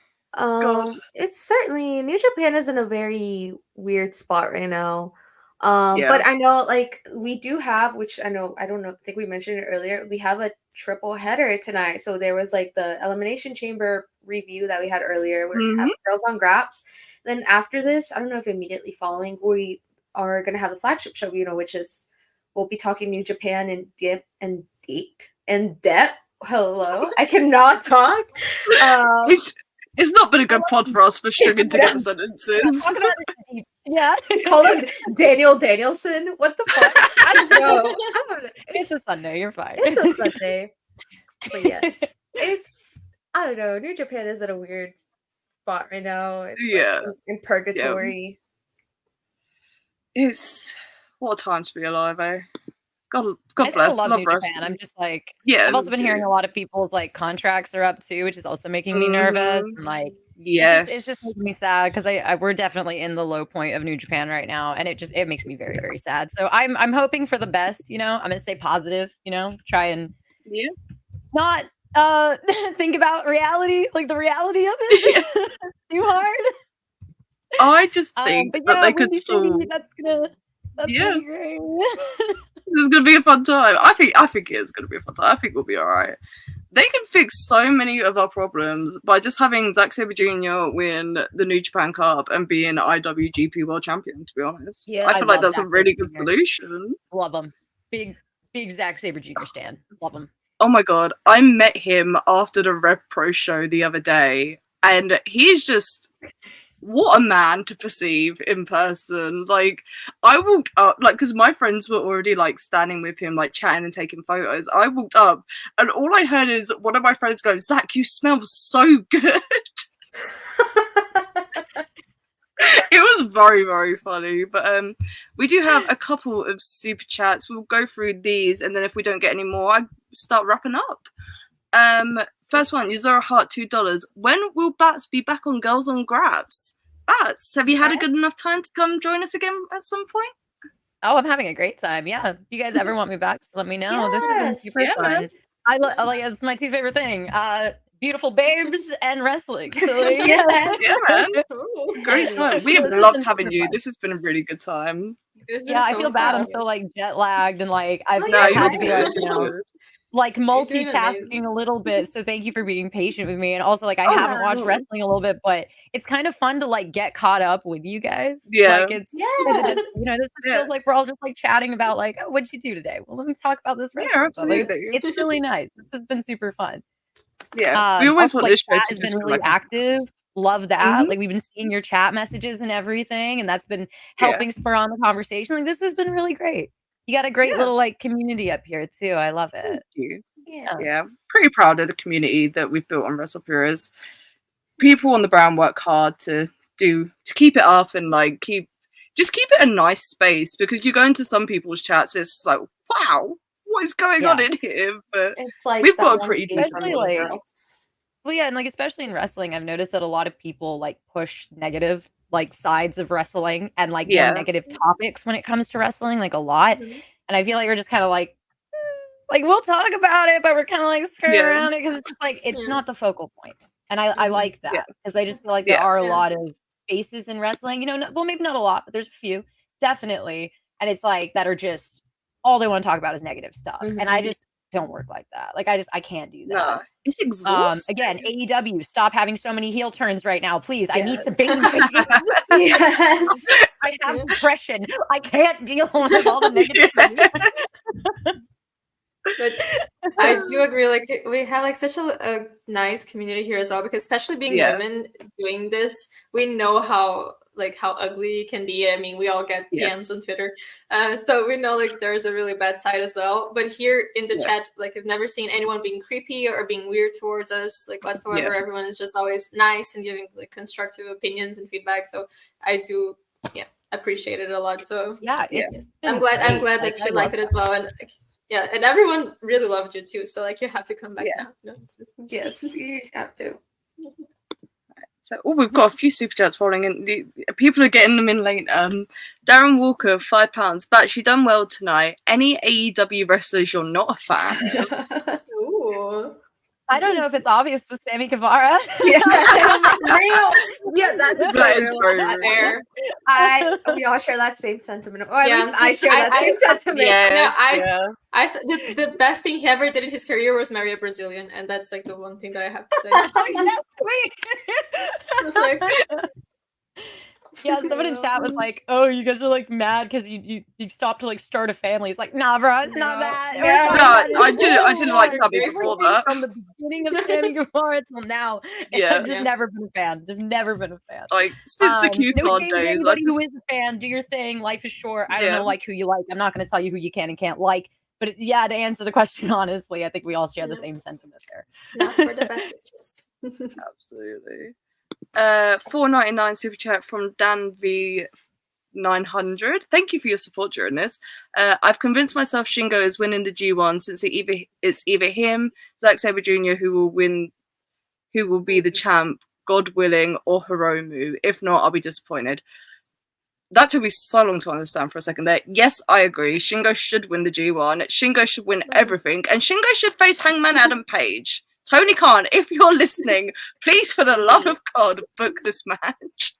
It's certainly New Japan is in a very weird spot right now. But I know like we do have, which I think we mentioned it earlier, we have a triple header tonight. So there was like the Elimination Chamber review that we had earlier where we have Girls on Graps. Then after this, I don't know if immediately following, we are gonna have the flagship show, which is we'll be talking New Japan in depth. Hello, I cannot talk. It's not been a good pod for us for stringing together sentences. Yeah. Call him Daniel Danielson. What the fuck? I don't know. It's a Sunday. You're fine. It's a Sunday. But yes. I don't know. New Japan is at a weird spot right now. It's like in purgatory. It's what a time to be alive, eh? God I bless. Still love New Japan. I'm just like, I've also been hearing a lot of people's like contracts are up too, which is also making me nervous. And like, it's just making me sad because we're definitely in the low point of New Japan right now, and it makes me very, very sad. So I'm hoping for the best. I'm gonna stay positive. Try and not think about reality, like the reality of it, too hard. I just think that they could still. That's gonna be great. It's gonna be a fun time. I think it's gonna be a fun time. I think we'll be alright. They can fix so many of our problems by just having Zack Sabre Jr. win the New Japan Cup and being IWGP World Champion, to be honest. Yeah, I feel like that's a really good solution. Love him. Big Zack Sabre Jr. stan. Love him. Oh my god. I met him after the Rev Pro show the other day, and he's just what a man to perceive in person. Like, I walked up, like, because my friends were already like standing with him, like chatting and taking photos. I walked up and all I heard is one of my friends go, "Zach, you smell so good." It was very, very funny. But we do have a couple of super chats. We'll go through these, and then if we don't get any more, I start wrapping up. First one, Yuzora Heart, $2. When will Bats be back on Girls on Grabs? Bats, have you had a good enough time to come join us again at some point? Oh, I'm having a great time. Yeah. If you guys ever want me back, just let me know. Yes, this has been super fun. I like it's my 2 favorite thing. Beautiful babes and wrestling. So, like, yeah, man. Great time. We have loved having you. This has been a really good time. Yeah, I feel bad. I'm so like jet lagged and like I've had to be like, you know, like multitasking a little bit. So thank you for being patient with me. And also like I haven't watched wrestling a little bit, but it's kind of fun to like get caught up with you guys. Yeah. Like it's it just, you know, this just feels like we're all just like chatting about like, oh, what'd you do today? Well, let me talk about this wrestling. Yeah, absolutely. Like, it's really nice. This has been super fun. Yeah. We always want this show to has been really active. Love that. Like we've been seeing your chat messages and everything, and that's been helping spur on the conversation. Like this has been really great. You got a great little like community up here too. I love it. Thank you. Yeah, pretty proud of the community that we've built on WrestlePurists. People on the brand work hard to keep it up and like keep it a nice space, because you go into some people's chats, it's just like, wow, what is going on in here? But it's like we've got a pretty decent well, yeah, and like especially in wrestling, I've noticed that a lot of people like push negative like sides of wrestling and like more negative topics when it comes to wrestling, like a lot. And I feel like we're just kind of like we'll talk about it, but we're kind of like skirting around it because it's just like it's not the focal point. And I like that because I just feel like there are a lot of spaces in wrestling, you know, well maybe not a lot, but there's a few definitely, and it's like that are just all they want to talk about is negative stuff, and I just don't work like that. Like I can't do that. No, it's exhausting. Again, AEW, stop having so many heel turns right now, please. I need some baby faces. I have depression. I can't deal with all the negative. But I do agree. Like we have like such a nice community here as well, because especially being women doing this, we know how ugly it can be. I mean, we all get DMs on Twitter, so we know like there's a really bad side as well. But here in the chat, like I've never seen anyone being creepy or being weird towards us, like whatsoever. Everyone is just always nice and giving like constructive opinions and feedback. So I do, appreciate it a lot. So I'm glad that you liked it as well, and and everyone really loved you too. So like you have to come back now. No? Yes, you have to. So, we've got a few super chats rolling in. People are getting them in late. Darren Walker, £5. But she done well tonight. Any AEW wrestlers you're not a fan of? Ooh. I don't know if it's obvious, but Sammy Guevara. That is very fair. We all share that same sentiment. Or at least I share that same sentiment. The best thing he ever did in his career was marry a Brazilian, and that's like the one thing that I have to say. That's sweet. Someone in chat was like, "Oh, you guys are like mad because you stopped to like start a family." It's like, nah, bro, it's not that. I didn't like Sammy before that. From the beginning of Sammy Guevara till now, I've just never been a fan. Just never been a fan. Like since the coupon days. Anybody who is a fan, do your thing. Life is short. I don't know like who you like. I'm not going to tell you who you can and can't like. But to answer the question honestly, I think we all share the same sentiment there. Not for the best interest. Absolutely. $4.99 super chat from Dan V 900. Thank you for your support during this. I've convinced myself Shingo is winning the G1 since it's either him, Zack Sabre Jr. who will be the champ, God willing, or Hiromu. If not, I'll be disappointed. That took me so long to understand for a second there. Yes, I agree. Shingo should win the G1. Shingo should win everything, and Shingo should face Hangman Adam Page. Tony Khan, if you're listening, please, for the love of God, book this match.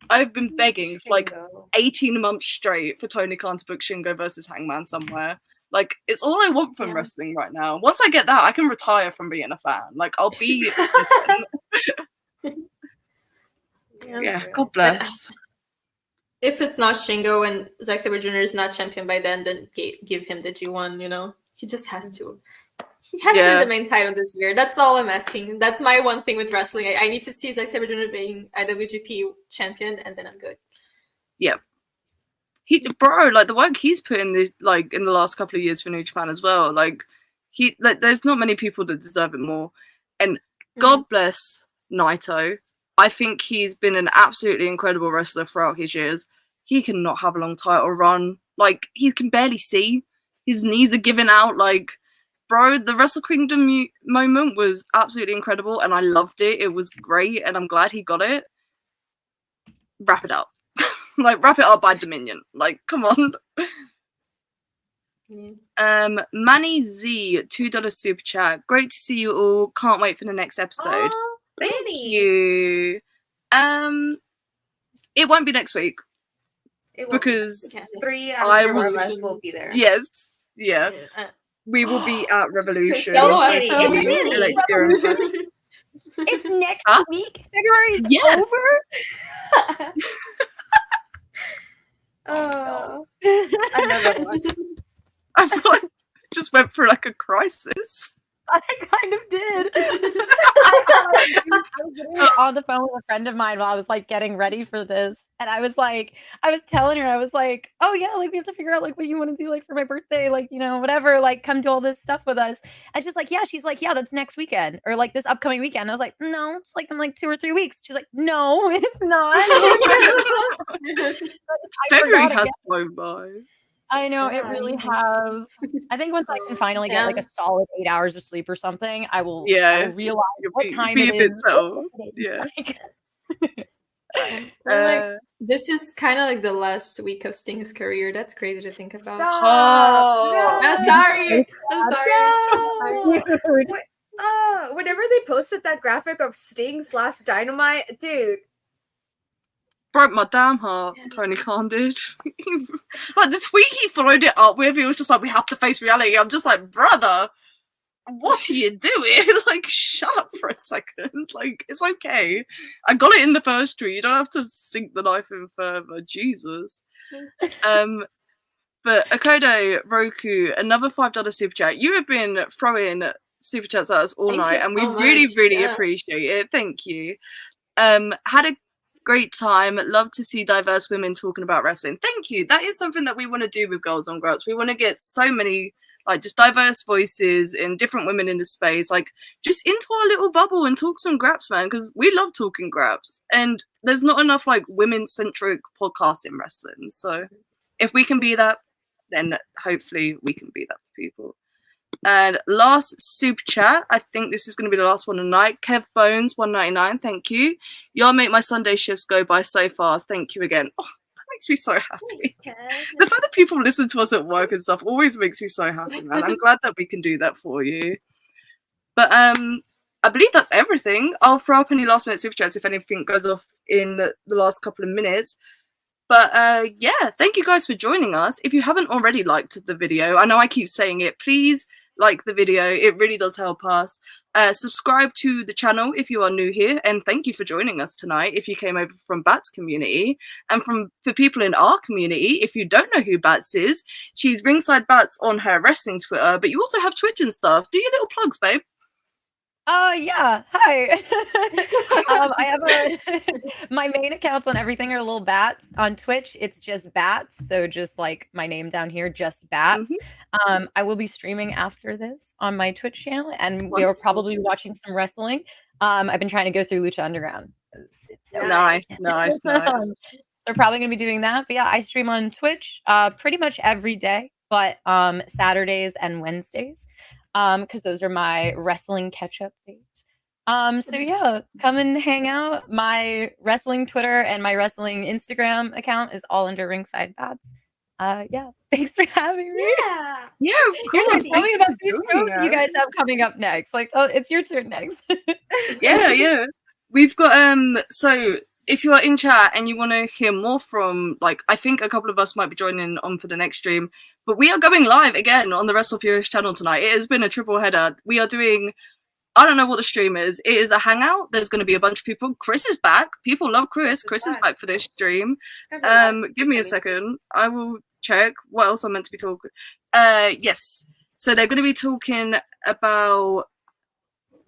I've been begging for like 18 months straight for Tony Khan to book Shingo versus Hangman somewhere. Like, it's all I want from wrestling right now. Once I get that, I can retire from being a fan. Like, I'll be content. God bless. If it's not Shingo and Zack Sabre Jr. is not champion by then give him the G1, you know? He just has to. He has to win the main title this year. That's all I'm asking. That's my one thing with wrestling. I need to see Zack Sabre Jr. being IWGP champion, and then I'm good. Yeah. Like the work he's put in in the last couple of years for New Japan as well. There's not many people that deserve it more. And God bless Naito. I think he's been an absolutely incredible wrestler throughout his years. he cannot have a long title run. Like, he can barely see. His knees are giving out. Like, bro, the Wrestle Kingdom moment was absolutely incredible, and I loved it. It was great, and I'm glad he got it. Wrap it up. Like, wrap it up by Dominion. Like, come on. Manny Z, $2 super chat. Great to see you all. Can't wait for the next episode. Oh, Thank you. It won't be next week. Because 3 out of us will be there. Yes. Yeah. We will be at Revolution. It's next week. February's over. Oh, I love it. I feel like I just went through like a crisis. I kind of did. I was literally on the phone with a friend of mine while I was like getting ready for this, and I was telling her, I was like, oh yeah, like we have to figure out like what you want to do like for my birthday, like, you know, whatever, like come do all this stuff with us. And she's like, yeah, that's next weekend or like this upcoming weekend. I was like, no, it's like in like 2 or 3 weeks. She's like, no, it's not. February has flown by. I know, it really has. I think once I can finally get like a solid 8 hours of sleep or something, I will realize what time it is. Yeah. Like, this is kind of like the last week of Sting's career. That's crazy to think about. I'm sorry. Whenever they posted that graphic of Sting's last Dynamite, dude, broke my damn heart. Tony Khan did. Like, the tweet he followed it up with, he was just like, we have to face reality. I'm just like, brother, what are you doing? Like, shut up for a second. Like, it's okay. I got it in the first tweet. You don't have to sink the knife in further. Jesus. But Akodo Roku, another $5 super chat. You have been throwing super chats at us all night, and we really appreciate it. Thank you. Had a great time. Love to see diverse women talking about wrestling. Thank you. That is something that we want to do with Girls on GRAPS. We want to get so many like just diverse voices and different women in the space, like just into our little bubble and talk some GRAPS, man, because we love talking GRAPS, and there's not enough like women-centric podcasts in wrestling. So if we can be that, then hopefully we can be that for people. And last super chat, I think this is going to be the last one tonight. Kev Bones, $1.99, thank you. Y'all make my Sunday shifts go by so fast. Thank you again. Oh, that makes me so happy. Thanks, the fact that people listen to us at work and stuff always makes me so happy, man. I'm glad that we can do that for you. But I believe that's everything. I'll throw up any last minute super chats if anything goes off in the last couple of minutes. But yeah, thank you guys for joining us. If you haven't already liked the video, I know I keep saying it, please like the video. It really does help us. Subscribe to the channel if you are new here, and thank you for joining us tonight if you came over from Bats community. And for people in our community, if you don't know who Bats is, she's Ringside Bats on her wrestling Twitter, but you also have Twitch and stuff. Do your little plugs, babe. Yeah. Hi. I have my main accounts on everything are little bats. On Twitch, it's just bats. So just like my name down here, just bats. Mm-hmm. I will be streaming after this on my Twitch channel, and we will probably be watching some wrestling. I've been trying to go through Lucha Underground. It's so nice. So we're probably gonna be doing that. But yeah, I stream on Twitch pretty much every day, but Saturdays and Wednesdays. Because those are my wrestling catch-up dates. So yeah, come and hang out. My wrestling Twitter and my wrestling Instagram account is all under Ringside Bats. Yeah, thanks for having me. Yeah, tell me about these shows you guys have coming up next. Like, oh, it's your turn next. yeah. We've got so if you are in chat and you want to hear more from, like, I think a couple of us might be joining on for the next stream, but we are going live again on the Wrestle Purist channel tonight. It has been a triple header. We are doing, I don't know what the stream is. It is a hangout. There's going to be a bunch of people. Chris is back. People love Chris. Chris is back for this stream. Give me a second. I will check what else I'm meant to be talking. Yes. So they're going to be talking about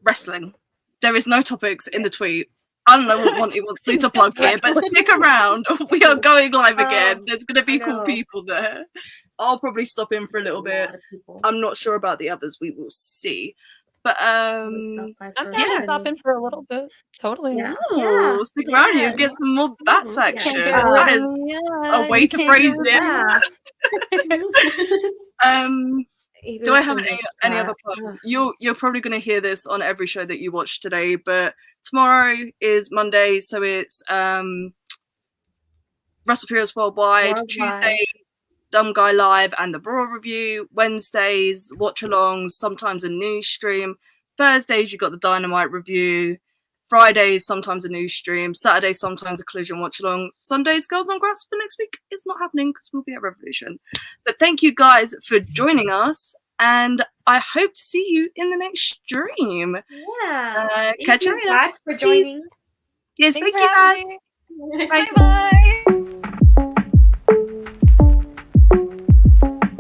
wrestling. There is no topics in the tweet. I don't know what he wants me to plug here, but stick around. We are going live again. There's going to be cool people there. I'll probably stop in for a little bit. I'm not sure about the others. We will see. But I'm down to stop in for a little bit. Totally. Yeah. Oh, stick around. You get some more bats action. That is a way to phrase it. Do I have any other plugs? You're probably going to hear this on every show that you watch today, but tomorrow is Monday, so it's Russell Furious Worldwide. Tuesday, Dumb Guy Live and the Raw review. Wednesdays, watch alongs, sometimes a news stream. Thursdays, you got the Dynamite review. Fridays, sometimes a news stream. Saturdays, sometimes a collision watch along. Sundays, Girls on Graps, but next week it's not happening because we'll be at Revolution. But thank you guys for joining us, and I hope to see you in the next stream. Yeah. Catch you later. Thanks for joining. Yes, thank you, guys. Bye bye.